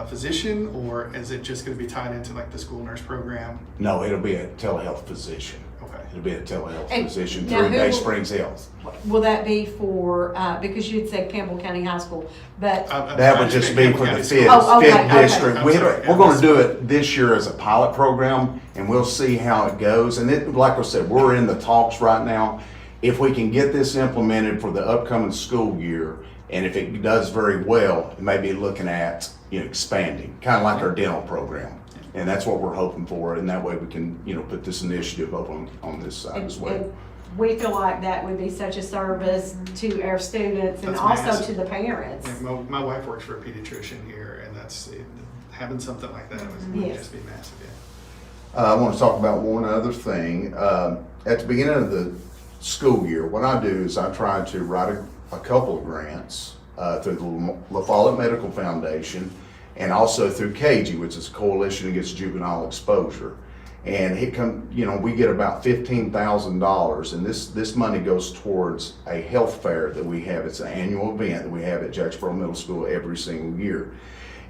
physician, or is it just going to be tied into like the school nurse program? No, it'll be a telehealth physician. Okay. Okay. It'll be a telehealth And position now through who Day will- Springs Health. Will that be for, because you'd said Campbell County High School, but, That would just be for the fifth, Oh, okay, okay. district. I'm We're sorry, yeah, gonna do it this year as a pilot program, and we'll see how it goes. And it, like I said, we're in the talks right now. If we can get this implemented for the upcoming school year, and if it does very well, maybe looking at, expanding, kind of like our dental program. And that's what we're hoping for, and that way we can, put this initiative up on this side as well. and we feel like that would be such a service to our students and That's also massive. to the parents. Yeah, my wife works for a pediatrician here, and having something like that would Yes. just be massive. Yeah. I want to talk about one other thing. At the beginning of the school year, what I do is I try to write a couple of grants through the La Follette Medical Foundation and also through CAGE, which is Coalition Against Juvenile Exposure. And we get about $15,000, and this money goes towards a health fair that we have. It's an annual event that we have at Jacksboro Middle School every single year.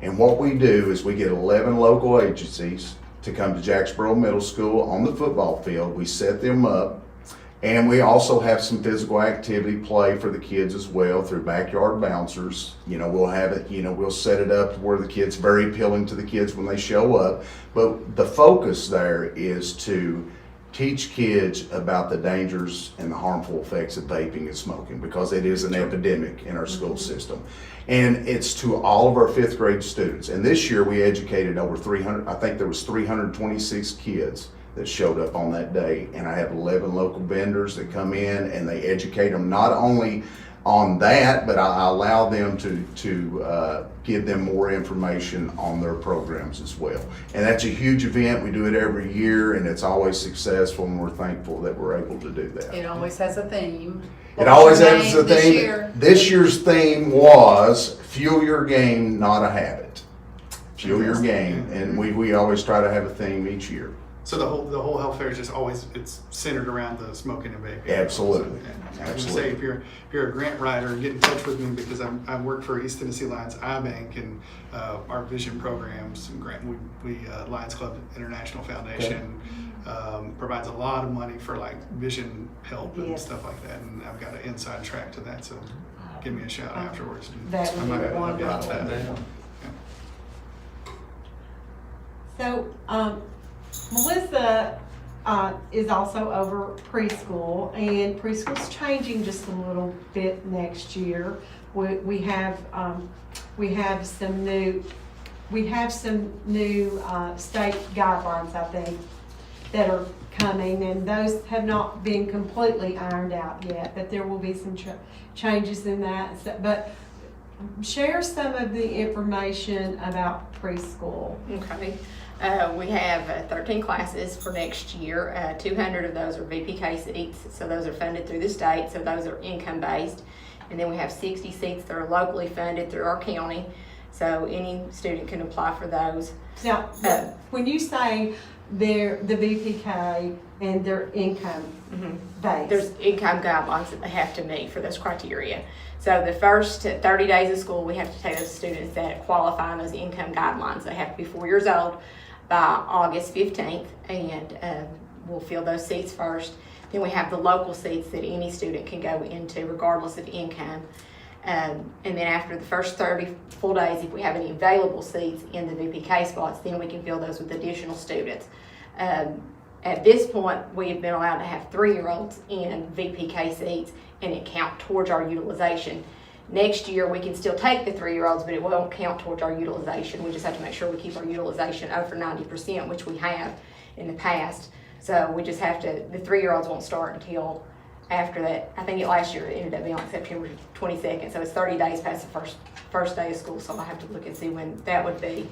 And what we do is we get 11 local agencies to come to Jacksboro Middle School on the football field. We set them up, and we also have some physical activity play for the kids as well through backyard bouncers. We'll have it, we'll set it up where the kids, very appealing to the kids when they show up. But the focus there is to teach kids about the dangers and the harmful effects of vaping and smoking, because it is an epidemic in our school system. And it's to all of our fifth grade students. And this year we educated over 300, I think there was 326 kids that showed up on that day. And I have 11 local vendors that come in and they educate them not only on that, but I allow them to give them more information on their programs as well. And that's a huge event. We do it every year, and it's always successful, and we're thankful that we're able to do that. It always has a theme. It always What's your has a name this theme. year? This year's theme was fuel your game, not a habit. Fuel your game, and we always try to have a theme each year. So the whole health fair is just always, it's centered around the smoking and vaping. Absolutely. So, I was gonna say, Absolutely. if you're a grant writer, get in touch with me, because I work for East Tennessee Lions Eye Bank, and our vision programs and Lions Club International Foundation provides a lot of money for like vision help and Yes. stuff like that, and I've got an inside track to that, so give me a shout afterwards. That would I might be be able to help you out wonderful. with that. So, Melissa is also over preschool, and preschool's changing just a little bit next year. We have some new state guidelines, I think, that are coming, and those have not been completely ironed out yet, but there will be some changes in that. But share some of the information about preschool. Okay. We have 13 classes for next year. 200 of those are VPK seats, so those are funded through the state, so those are income-based. And then we have 60 seats that are locally funded through our county, so any student can apply for those. Now, when you say the VPK and their income base, There's income guidelines that they have to meet for those criteria. So the first 30 days of school, we have to take those students that qualify in those income guidelines. They have to be 4 years old by August 15th, and we'll fill those seats first. Then we have the local seats that any student can go into regardless of income. And then after the first 30 full days, if we have any available seats in the VPK spots, then we can fill those with additional students. At this point, we have been allowed to have 3-year-olds in VPK seats, and it count towards our utilization. Next year, we can still take the 3-year-olds, but it won't count towards our utilization. We just have to make sure we keep our utilization over 90%, which we have in the past. So we just have to, the 3-year-olds won't start until after that. I think last year it ended up being like September 22nd, so it's 30 days past the first day of school, so I have to look and see when that would be.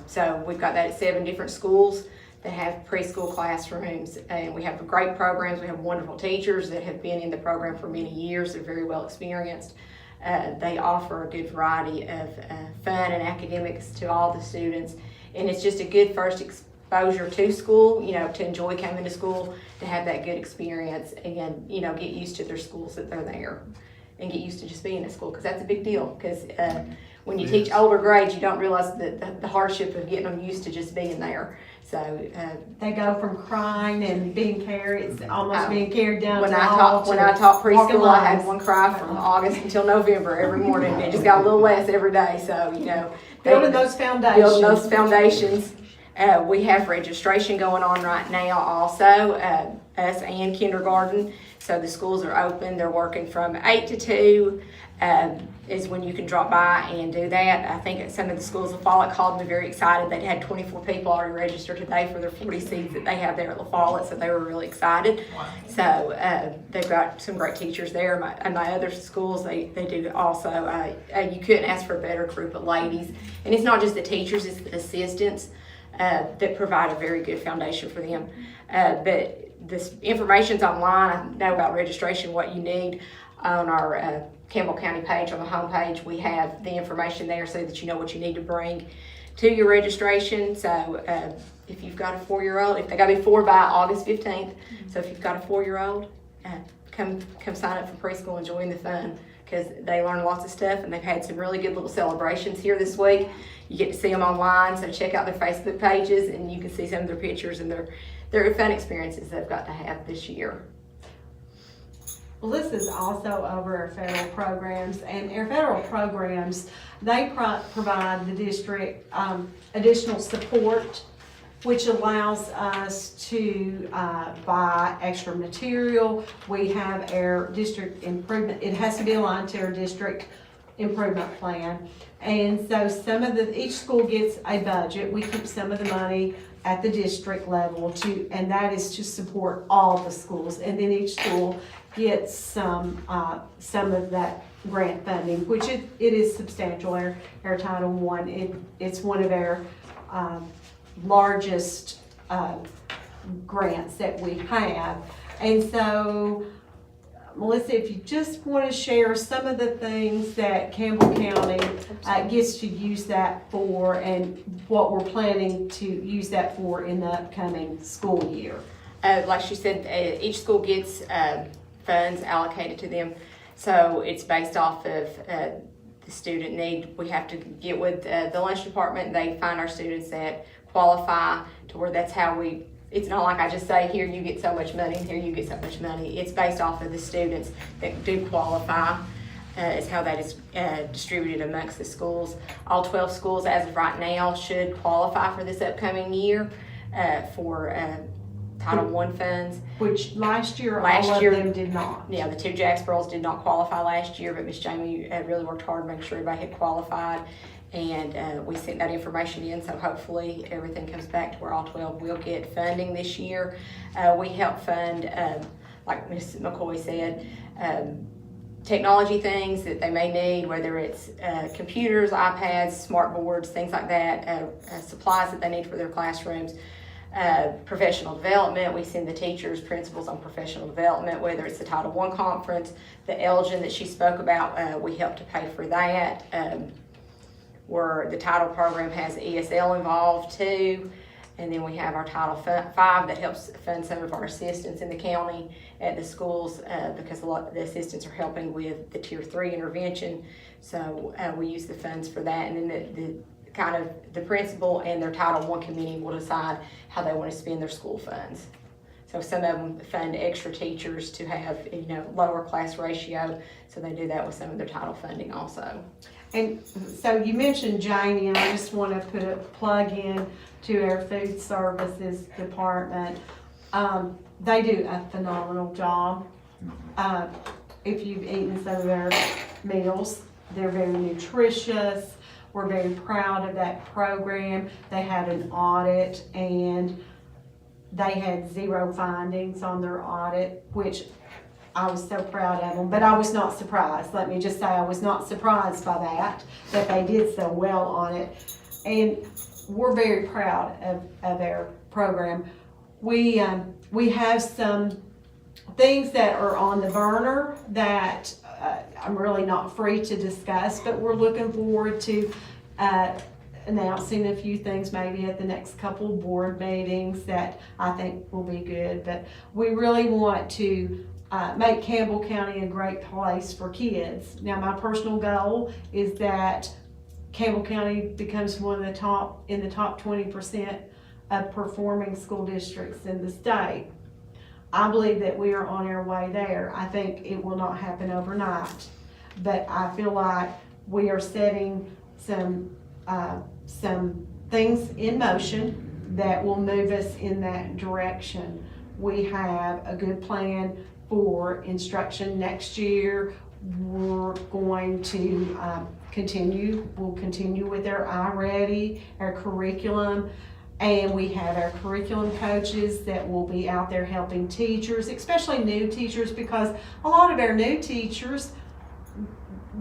So we've got that at 7 different schools that have preschool classrooms, and we have great programs. We have wonderful teachers that have been in the program for many years. They're very well experienced. They offer a good variety of fun and academics to all the students, and it's just a good first exposure to school, to enjoy coming to school, to have that good experience, and, get used to their schools that they're there. and get used to just being at school, because that's a big deal. Because when you teach older grades, you don't realize the hardship of getting them used to just being there. So They go from crying and being carried, almost being carried down when to the I hall taught when I taught walking preschool, I had lines. one cry from August until November every morning. It just got a little less every day. So Building those foundations. Building those foundations. We have registration going on right now also, us and kindergarten. So the schools are open. They're working from 8 to 2 is when you can drop by and do that. I think at some of the schools, La Follette called me very excited. They'd had 24 people already registered today for their 40 seats that they have there at La Follette, so they were really excited. Wow. So they've got some great teachers there. My other schools, they do also. You couldn't ask for a better group of ladies. And it's not just the teachers, it's the assistants that provide a very good foundation for them. But this information's online. I know about registration, what you need on our Campbell County page on the homepage. We have the information there so that you know what you need to bring to your registration. So if you've got a 4-year-old, if they got to be 4 by August 15th, so if you've got a 4-year-old, come sign up for preschool and join the fun, because they learn lots of stuff, and they've had some really good little celebrations here this week. You get to see them online, so check out their Facebook pages and you can see some of their pictures and their fun experiences they've got to have this year. Well, this is also over our federal programs, and our federal programs, they provide the district additional support, which allows us to buy extra material. We have our district improvement, it has to be aligned to our district improvement plan. And so each school gets a budget. We keep some of the money at the district level and that is to support all the schools. And then each school gets some of that grant funding, which it is substantial. Our Title I, it's one of our largest grants that we have. And so, Melissa, if you just want to share some of the things that Campbell County gets to use that for and what we're planning to use that for in the upcoming school year. Like she said, each school gets funds allocated to them. So it's based off of the student need. We have to get with the lunch department. They find our students that qualify to where that's how it's not like I just say, here you get so much money, here you get so much money. It's based off of the students that do qualify, is how that is distributed amongst the schools. All 12 schools as of right now should qualify for this upcoming year for Title I funds. Which last year all of them did not. Yeah, the 2 Jacksboro's did not qualify last year, but Miss Jamie really worked hard to make sure everybody had qualified. And we sent that information in, so hopefully everything comes back to where all 12 will get funding this year. We help fund, like Ms. McCoy said, technology things that they may need, whether it's computers, iPads, smart boards, things like that, supplies that they need for their classrooms. Professional development, we send the teachers, principals on professional development, whether it's the Title I conference, the Elgin that she spoke about, we help to pay for that. Where the title program has ESL involved too. And then we have our Title V that helps fund some of our assistants in the county at the schools because a lot of the assistants are helping with the Tier 3 intervention. So we use the funds for that. And then the principal and their Title I committee will decide how they want to spend their school funds. So some of them fund extra teachers to have, lower class ratio. So they do that with some of their title funding also. And so you mentioned Janie, and I just want to put a plug in to our food services department. They do a phenomenal job. If you've eaten some of their meals, they're very nutritious. We're very proud of that program. They had an audit and they had 0 findings on their audit, which I was so proud of them, but I was not surprised. Let me just say I was not surprised by that they did so well on it. And we're very proud of our program. We have some things that are on the burner that I'm really not free to discuss, but we're looking forward to announcing a few things maybe at the next couple board meetings that I think will be good. But we really want to make Campbell County a great place for kids. Now, my personal goal is that Campbell County becomes one of the top 20% of performing school districts in the state. I believe that we are on our way there. I think it will not happen overnight, but I feel like we are setting some things in motion that will move us in that direction. We have a good plan for instruction next year. We're going to we'll continue with our iReady, our curriculum, and we have our curriculum coaches that will be out there helping teachers, especially new teachers, because a lot of our new teachers,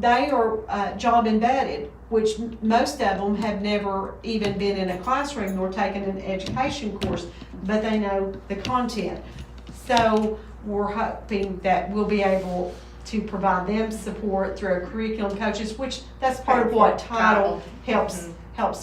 they are job embedded, which most of them have never even been in a classroom nor taken an education course, but they know the content. So we're hoping that we'll be able to provide them support through our curriculum coaches, which that's part of what Title helps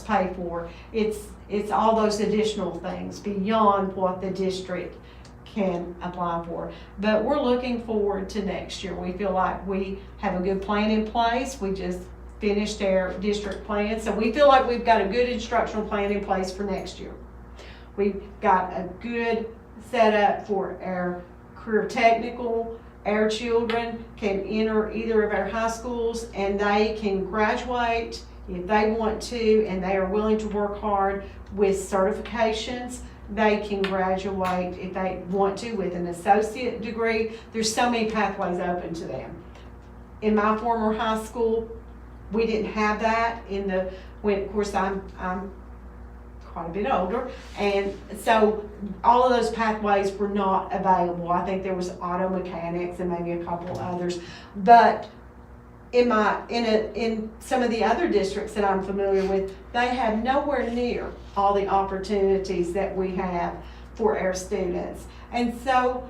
pay for. It's all those additional things beyond what the district can apply for. But we're looking forward to next year. We feel like we have a good plan in place. We just finished our district plan, so we feel like we've got a good instructional plan in place for next year. We've got a good setup for our career technical. Our children can enter either of our high schools and they can graduate if they want to, and they are willing to work hard with certifications. They can graduate if they want to with an associate degree. There's so many pathways open to them. In my former high school, we didn't have that when of course I'm quite a bit older, and so all of those pathways were not available. I think there was auto mechanics and maybe a couple others, but in some of the other districts that I'm familiar with, they have nowhere near all the opportunities that we have for our students. And so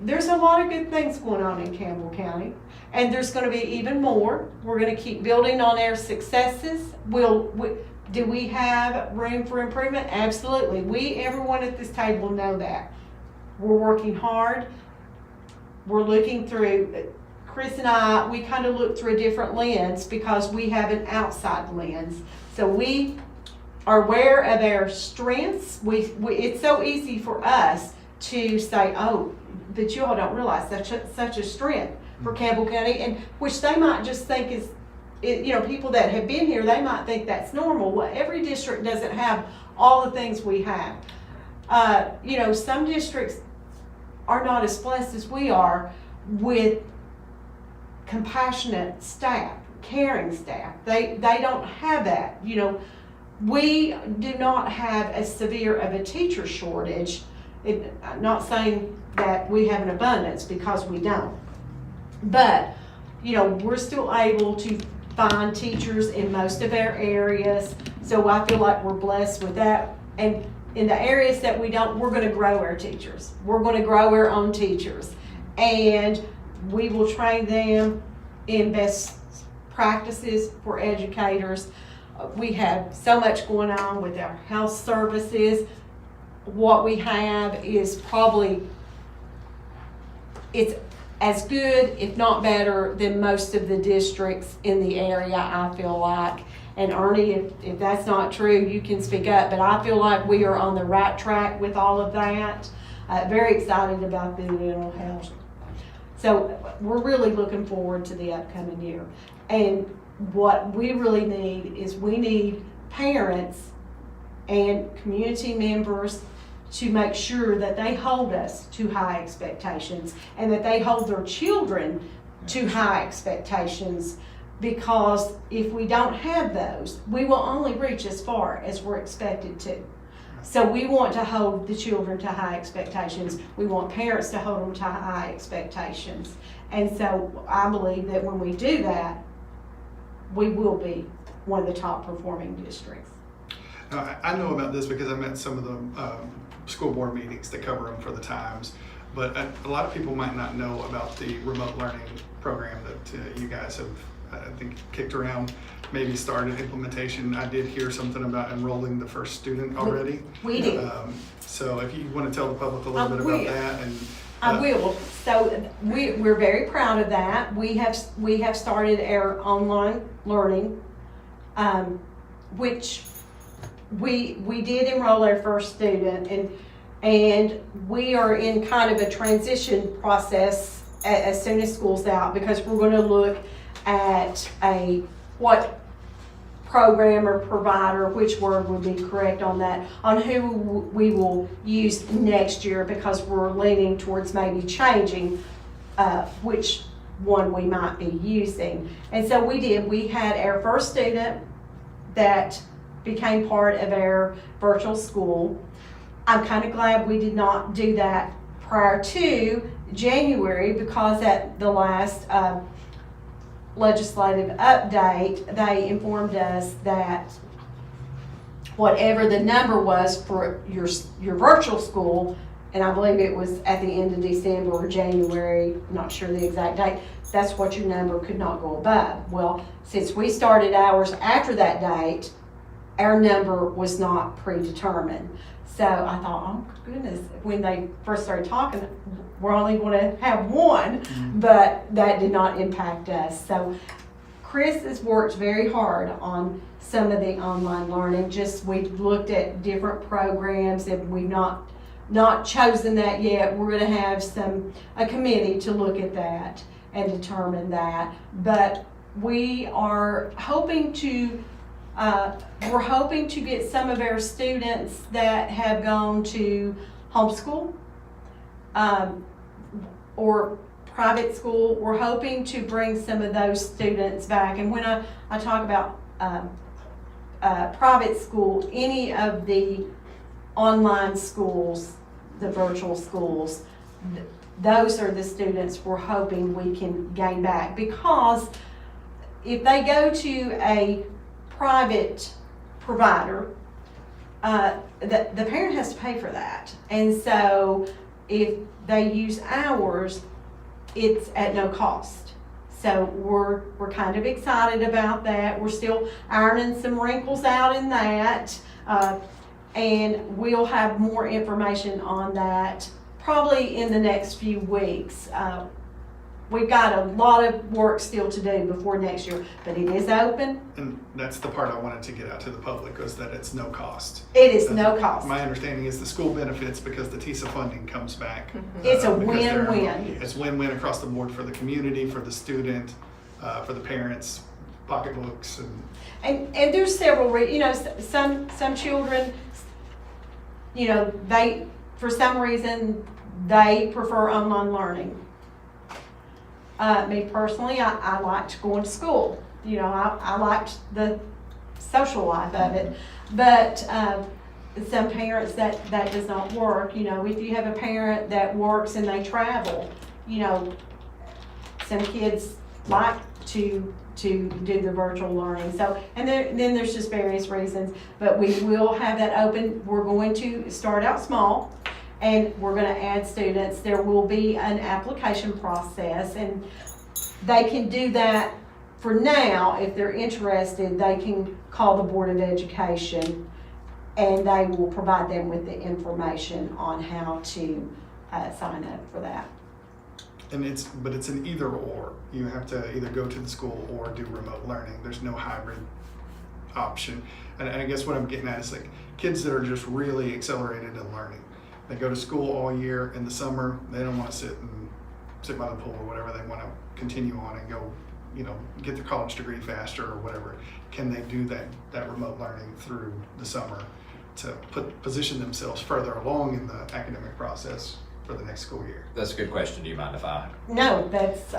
there's a lot of good things going on in Campbell County, and there's going to be even more. We're going to keep building on our successes. Do we have room for improvement? Absolutely. Everyone at this table know that. We're working hard. We're looking through, Chris and I, we kind of look through a different lens because we have an outside lens. So we are aware of our strengths. It's so easy for us to say, oh, but you all don't realize such a strength for Campbell County, and which they might just think is, people that have been here, they might think that's normal. Well, every district doesn't have all the things we have. Some districts are not as blessed as we are with compassionate staff, caring staff. They don't have that. We do not have as severe of a teacher shortage. I'm not saying that we have an abundance, because we don't. But, we're still able to find teachers in most of our areas. So I feel like we're blessed with that. And in the areas that we don't, we're going to grow our teachers. We're going to grow our own teachers. And we will train them in best practices for educators. We have so much going on with our health services. What we have is it's as good, if not better, than most of the districts in the area, I feel like. And Ernie, if that's not true, you can speak up, but I feel like we are on the right track with all of that. Very excited about the mental health. So we're really looking forward to the upcoming year. And what we really need is we need parents and community members to make sure that they hold us to high expectations and that they hold their children to high expectations, because if we don't have those, we will only reach as far as we're expected to. So we want to hold the children to high expectations. We want parents to hold them to high expectations. And so I believe that when we do that, we will be one of the top performing districts. Now, I know about this because I'm at some of the school board meetings that cover them for the Times, but a lot of people might not know about the remote learning program that you guys have, I think, kicked around, maybe started implementation. I did hear something about enrolling the first student already. We did. So if you want to tell the public a little bit about that. And I will. So we're very proud of that. We have started our online learning, which we did enroll our first student, and we are in kind of a transition process as soon as school's out, because we're going to look at what program or provider, which word would be correct on that, on who we will use next year, because we're leaning towards maybe changing which one we might be using. And so we had our first student that became part of our virtual school. I'm kind of glad we did not do that prior to January, because at the last legislative update, they informed us that whatever the number was for your virtual school, and I believe it was at the end of December or January, I'm not sure the exact date, that's what your number could not go above. Well, since we started ours after that date, our number was not predetermined. So I thought, oh goodness, when they first started talking, we're only going to have one, but that did not impact us. So Chris has worked very hard on some of the online learning. We've looked at different programs, and we've not chosen that yet. We're going to have a committee to look at that and determine that. But we are hoping to get some of our students that have gone to homeschool or private school. We're hoping to bring some of those students back. And when I talk about private school, any of the online schools, the virtual schools, those are the students we're hoping we can gain back. Because if they go to a private provider, the parent has to pay for that. And so if they use ours, it's at no cost. So we're kind of excited about that. We're still ironing some wrinkles out in that. And we'll have more information on that probably in the next few weeks. We've got a lot of work still to do before next year, but it is open. And that's the part I wanted to get out to the public, was that it's no cost. It is no cost. My understanding is the school benefits because the TISA funding comes back. It's a because they're- win-win. It's win-win across the board for the community, for the student, for the parents, pocketbooks, and And there's several, some children, they, for some reason, they prefer online learning. Me personally, I liked going to school. I liked the social life of it. But some parents, that does not work. If you have a parent that works and they travel, some kids like to do the virtual learning. So, and then there's just various reasons. But we will have that open. We're going to start out small, and we're going to add students. There will be an application process, and they can do that for now. If they're interested, they can call the Board of Education, and they will provide them with the information on how to sign up for that. but it's an either or. You have to either go to the school or do remote learning. There's no hybrid option. And I guess what I'm getting at is like kids that are just really accelerated in learning. They go to school all year. In the summer, they don't want to sit by the pool or whatever. They want to continue on and go, get their college degree faster or whatever. Can they do that remote learning through the summer to position themselves further along in the academic process for the next school year? That's a good question. Do you mind if I? No, that's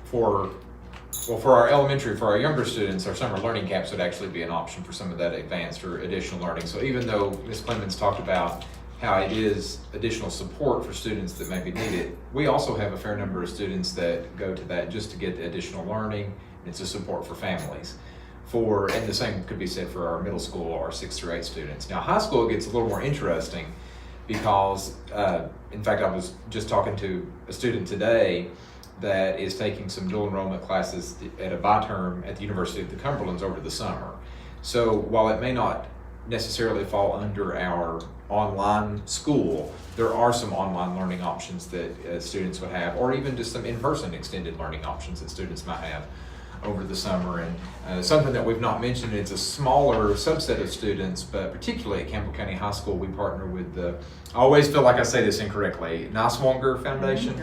For our younger students, our summer learning camps would actually be an option for some of that advanced or additional learning. So even though Ms. Clemens talked about how it is additional support for students that maybe need it, we also have a fair number of students that go to that just to get the additional learning. It's a support for families. And the same could be said for our middle school or 6th through 8th students. Now, high school gets a little more interesting because, in fact, I was just talking to a student today that is taking some dual enrollment classes at a bi-term at the University of the Cumberlands over the summer. So while it may not necessarily fall under our online school, there are some online learning options that students would have, or even just some in-person extended learning options that students might have over the summer. And something that we've not mentioned, it's a smaller subset of students, but particularly at Campbell County High School, we partner with the, I always feel like I say this incorrectly, Niswonger Foundation,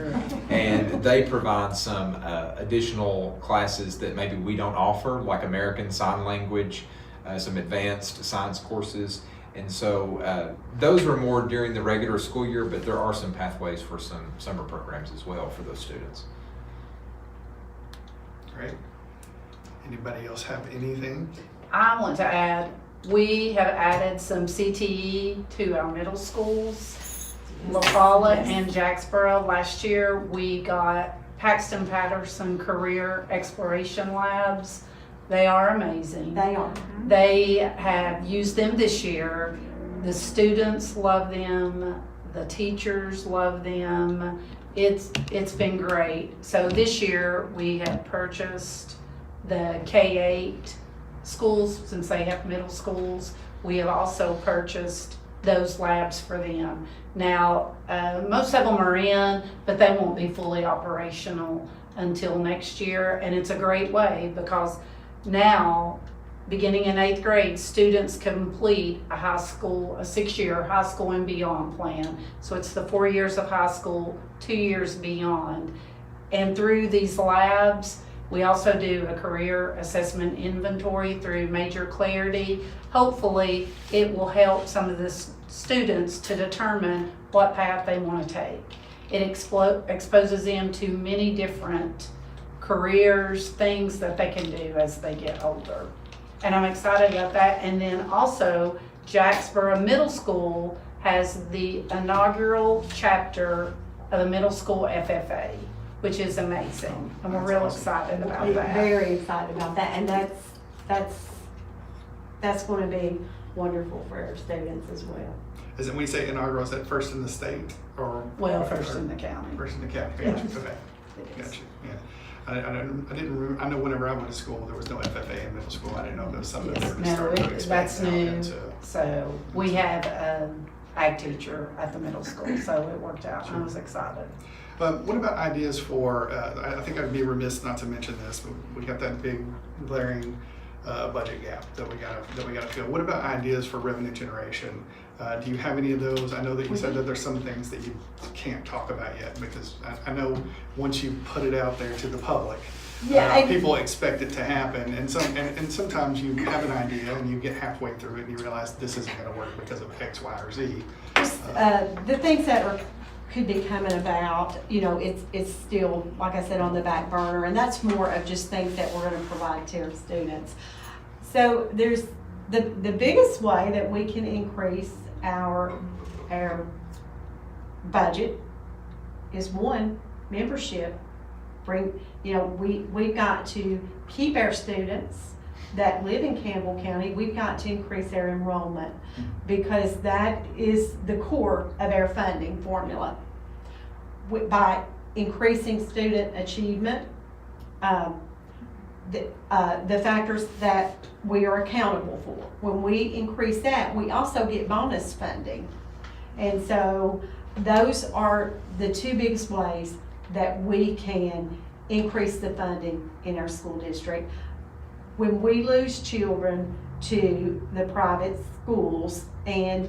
and they provide some additional classes that maybe we don't offer, like American Sign Language, some advanced science courses. And so those are more during the regular school year, but there are some pathways for some summer programs as well for those students. Great. Anybody else have anything? I want to add, we have added some CTE to our middle schools. La Follette and Jacksboro. Last year, we got Paxton Patterson Career Exploration Labs. They are amazing. They are. They have used them this year. The students love them. The teachers love them. It's been great. So this year, we have purchased the K-8 schools, since they have middle schools. We have also purchased those labs for them. Now, most of them are in, but they won't be fully operational until next year. And it's a great way because now, beginning in 8th grade, students complete a 6-year high school and beyond plan. So it's the 4 years of high school, 2 years beyond. And through these labs, we also do a career assessment inventory through Major Clarity. Hopefully, it will help some of the students to determine what path they want to take. It exposes them to many different careers, things that they can do as they get older. And I'm excited about that. And then also, Jacksboro Middle School has the inaugural chapter of the middle school FFA, which is amazing. And we're real excited about We're that. very excited about that, and that's going to be wonderful for our students as well. Is it, when you say inaugural, is that first in the state or? Well, first in the county. First in the county, Yes. gotcha, okay, It is. gotcha, yeah. I didn't remember, I know whenever I went to school, there was no FFA in middle school. I didn't know if there was something that they were just No, starting to expand that's now new. into. So we have an ag teacher at the middle school, so it worked out. I was excited. What about ideas for, I think I'd be remiss not to mention this, but we got that big glaring budget gap that we gotta fill. What about ideas for revenue generation? Do you have any of those? I know that you said that there's some things that you can't talk about yet, because I know once you put it out there to the public, people expect it to happen, and sometimes you have an idea and you get halfway through it and you realize this isn't gonna work because of X, Y, or Z. The things that could be coming about, it's still, like I said, on the back burner, and that's more of just things that we're going to provide to our students. So there's the biggest way that we can increase our budget is one, membership. We've got to keep our students that live in Campbell County. We've got to increase their enrollment, because that is the core of our funding formula. By increasing student achievement, the factors that we are accountable for. When we increase that, we also get bonus funding. And so those are the two biggest ways that we can increase the funding in our school district. When we lose children to the private schools, and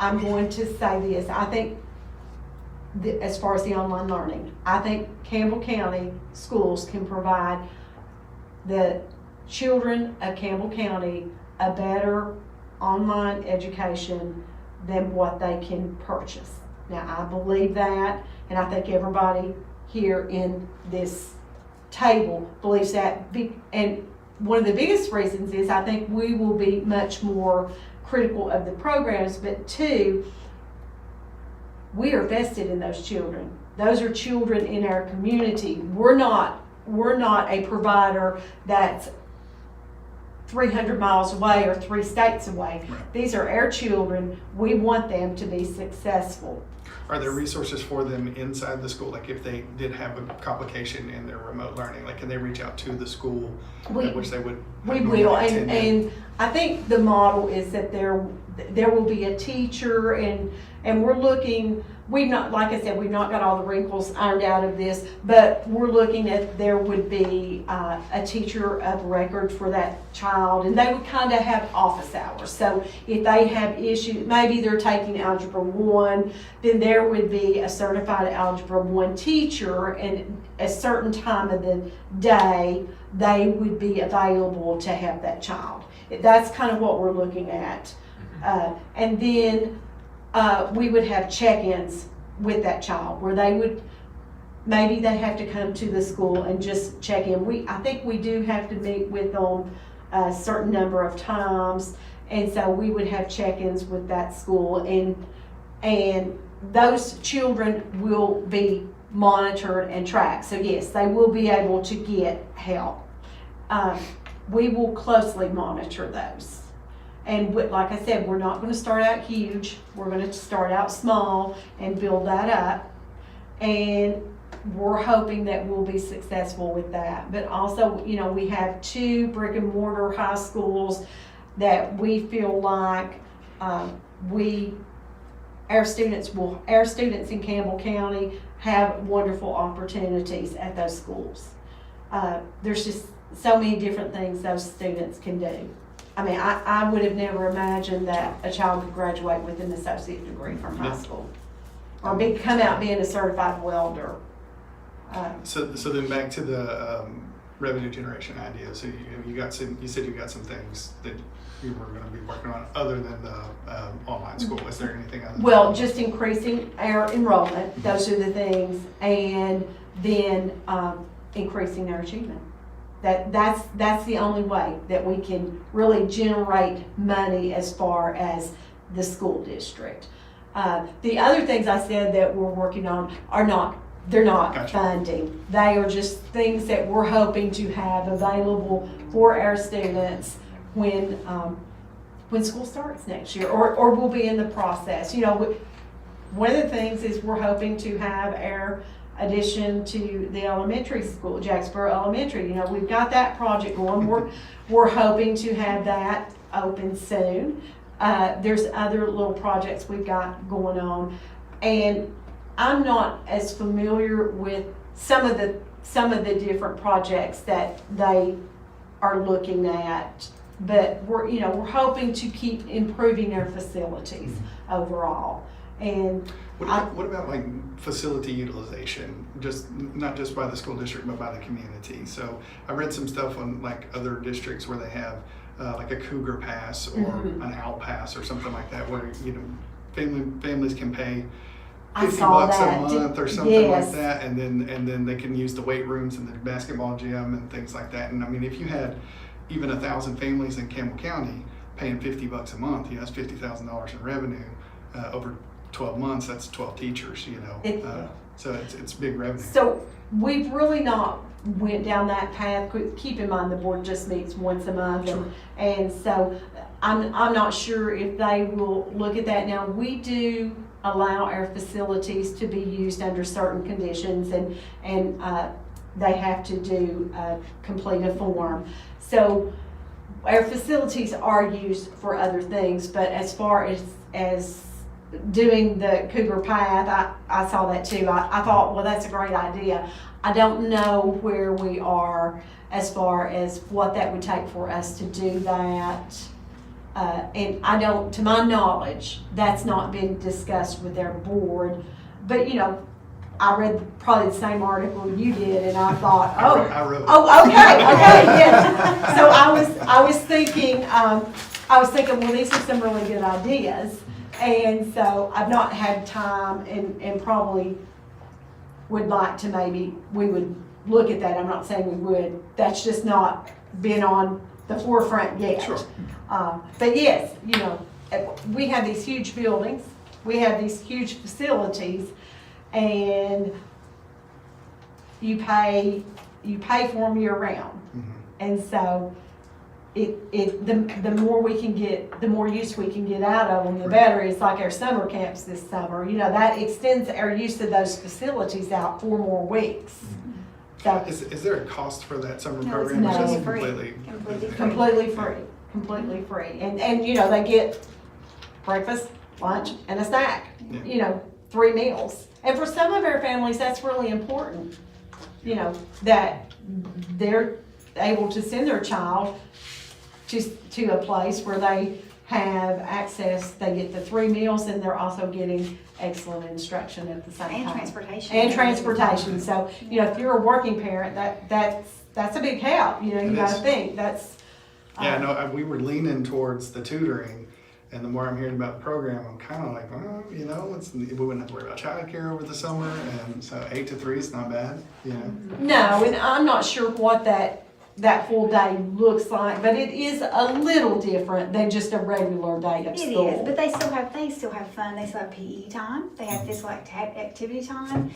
I'm going to say this, I think as far as the online learning, I think Campbell County schools can provide the children of Campbell County a better online education than what they can purchase. Now, I believe that, and I think everybody here in this table believes that. And one of the biggest reasons is I think we will be much more critical of the programs, but two, we are vested in those children. Those are children in our community. We're not a provider that's 300 miles away or 3 states away. Right. These are our children. We want them to be successful. Are there resources for them inside the school? Like if they did have a complication in their remote learning, like can they reach out to the school, which they would? We will, and I think the model is that there will be a teacher, and we're looking, we've not, like I said, we've not got all the wrinkles ironed out of this, but we're looking at, there would be a teacher of record for that child, and they would kind of have office hours. So if they have issues, maybe they're taking Algebra 1, then there would be a certified Algebra 1 teacher, and a certain time of the day, they would be available to have that child. That's kind of what we're looking at. And then we would have check-ins with that child where they would, maybe they have to come to the school and just check in. I think we do have to meet with them a certain number of times, and so we would have check-ins with that school, and those children will be monitored and tracked. So yes, they will be able to get help. We will closely monitor those. And like I said, we're not going to start out huge. We're going to start out small and build that up. And we're hoping that we'll be successful with that. But also, you know, we have 2 brick and mortar high schools that we feel like our students in Campbell County have wonderful opportunities at those schools. There's just so many different things those students can do. I mean, I would have never imagined that a child could graduate with an associate degree from high school, or come out being a certified welder. So then back to the revenue generation idea. So you said you got some things that you were going to be working on other than the online school. Is there anything other? Well, just increasing our enrollment. Those are the things, and then increasing our achievement. That's the only way that we can really generate money as far as the school district. The other things I said that we're working on they're not Gotcha. Funding. They are just things that we're hoping to have available for our students when school starts next year, or we'll be in the process. You know, one of the things is we're hoping to have our addition to the elementary school, Jacksboro Elementary. You know, we've got that project going. We're hoping to have that open soon. There's other little projects we've got going on, and I'm not as familiar with some of the different projects that they are looking at, but we're hoping to keep improving their facilities overall. And what about like facility utilization, not just by the school district but by the community? So I read some stuff on like other districts where they have like a Cougar Pass or an Owl Pass or something like that, where families can pay $50 a month or something like that, and then they can use the weight rooms and the basketball gym and things like that. And I mean, if you had even 1,000 families in Campbell County paying $50 a month, that's $50,000 in revenue over 12 months. That's 12 teachers, so it's big revenue. So we've really not went down that path. Keep in mind the board just meets once a month, Sure. and so I'm not sure if they will look at that. Now, we do allow our facilities to be used under certain conditions, and they have to complete a form. So our facilities are used for other things, but as far as doing the Cougar Path, I saw that too. I thought, well, that's a great idea. I don't know where we are as far as what that would take for us to do that. And to my knowledge, that's not been discussed with their board. But, I read probably the same article you did, and I thought, I wrote it. okay, yes. So I was thinking, well, these are some really good ideas. And so I've not had time, and probably would like to, maybe we would look at that. I'm not saying we would. That's just not been on the forefront yet. Sure. But yes, we have these huge buildings, we have these huge facilities, and you pay for them year round. Mm-hmm. And so the more we can get, the more use we can get out of them, the better. It's like our summer camps this summer, you know, that extends our use of those facilities out 4 more weeks. So, Is there a cost for that summer No, it's program? or is it completely free. Completely free. completely free. And, you know, they get breakfast, lunch, and a snack, Yeah. you know, 3 meals. And for some of our families, that's really important, you know, that they're able to send their child to a place where they have access, they get the 3 meals, and they're also getting excellent instruction at the same time. And transportation. And transportation, so, you know, if you're a working parent, that's a big help, you know, you It gotta is. think, that's. Yeah, no, we were leaning towards the tutoring, and the more I'm hearing about the program, I'm kind of like, well, you know, we wouldn't have to worry about childcare over the summer, and so 8 to 3 is not bad, you know. No, and I'm not sure what that full day looks like, but it is a little different than just a regular day of It school. is, but they still have fun. They still have PE time. They have physical activity time.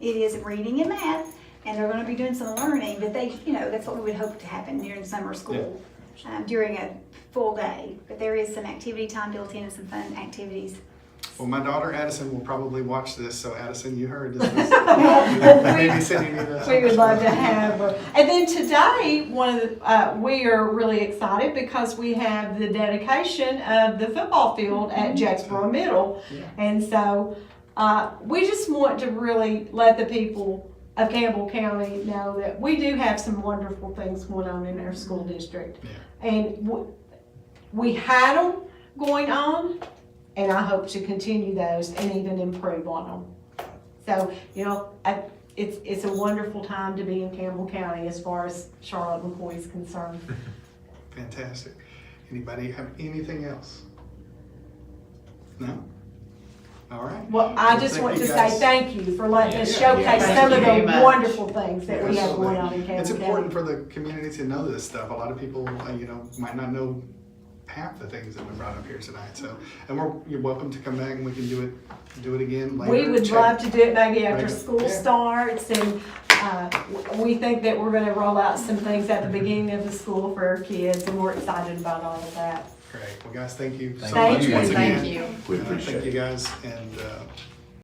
It is reading and math, and they're going to be doing some learning. But they, you know, that's what we would hope to happen during summer school, during a full day. But there is some activity time built in and some fun activities. Well, my daughter Addison will probably watch this, so Addison, you heard this. Babysitting me this. We would love to have her. And then today, we are really excited because we have the dedication of the football field at Jacksboro Middle. Yeah. And so, we just want to really let the people of Campbell County know that we do have some wonderful things going on in our school district. Yeah. And we had them going on, and I hope to continue those and even improve on them. So, you know, it's a wonderful time to be in Campbell County as far as Charlotte McCoy is concerned. Fantastic. Anybody have anything else? No? All right. Well, I just Thank want you to say guys. thank you for letting us Yeah. showcase Thank some of you very the much. wonderful things that we have going on in Campbell It's County. important for the community to know this stuff. A lot of people, you know, might not know half the things that we brought up here tonight. So, and you're welcome to come back and we can do it again later. We would Check. love to do it maybe after Right. school Yeah. starts, and we think that we're gonna roll out some things at the beginning of the school for our kids, and we're excited about all of that. Great. Well, guys, thank you so Thank much you. once again. Thank you. We Thank appreciate you it. guys, and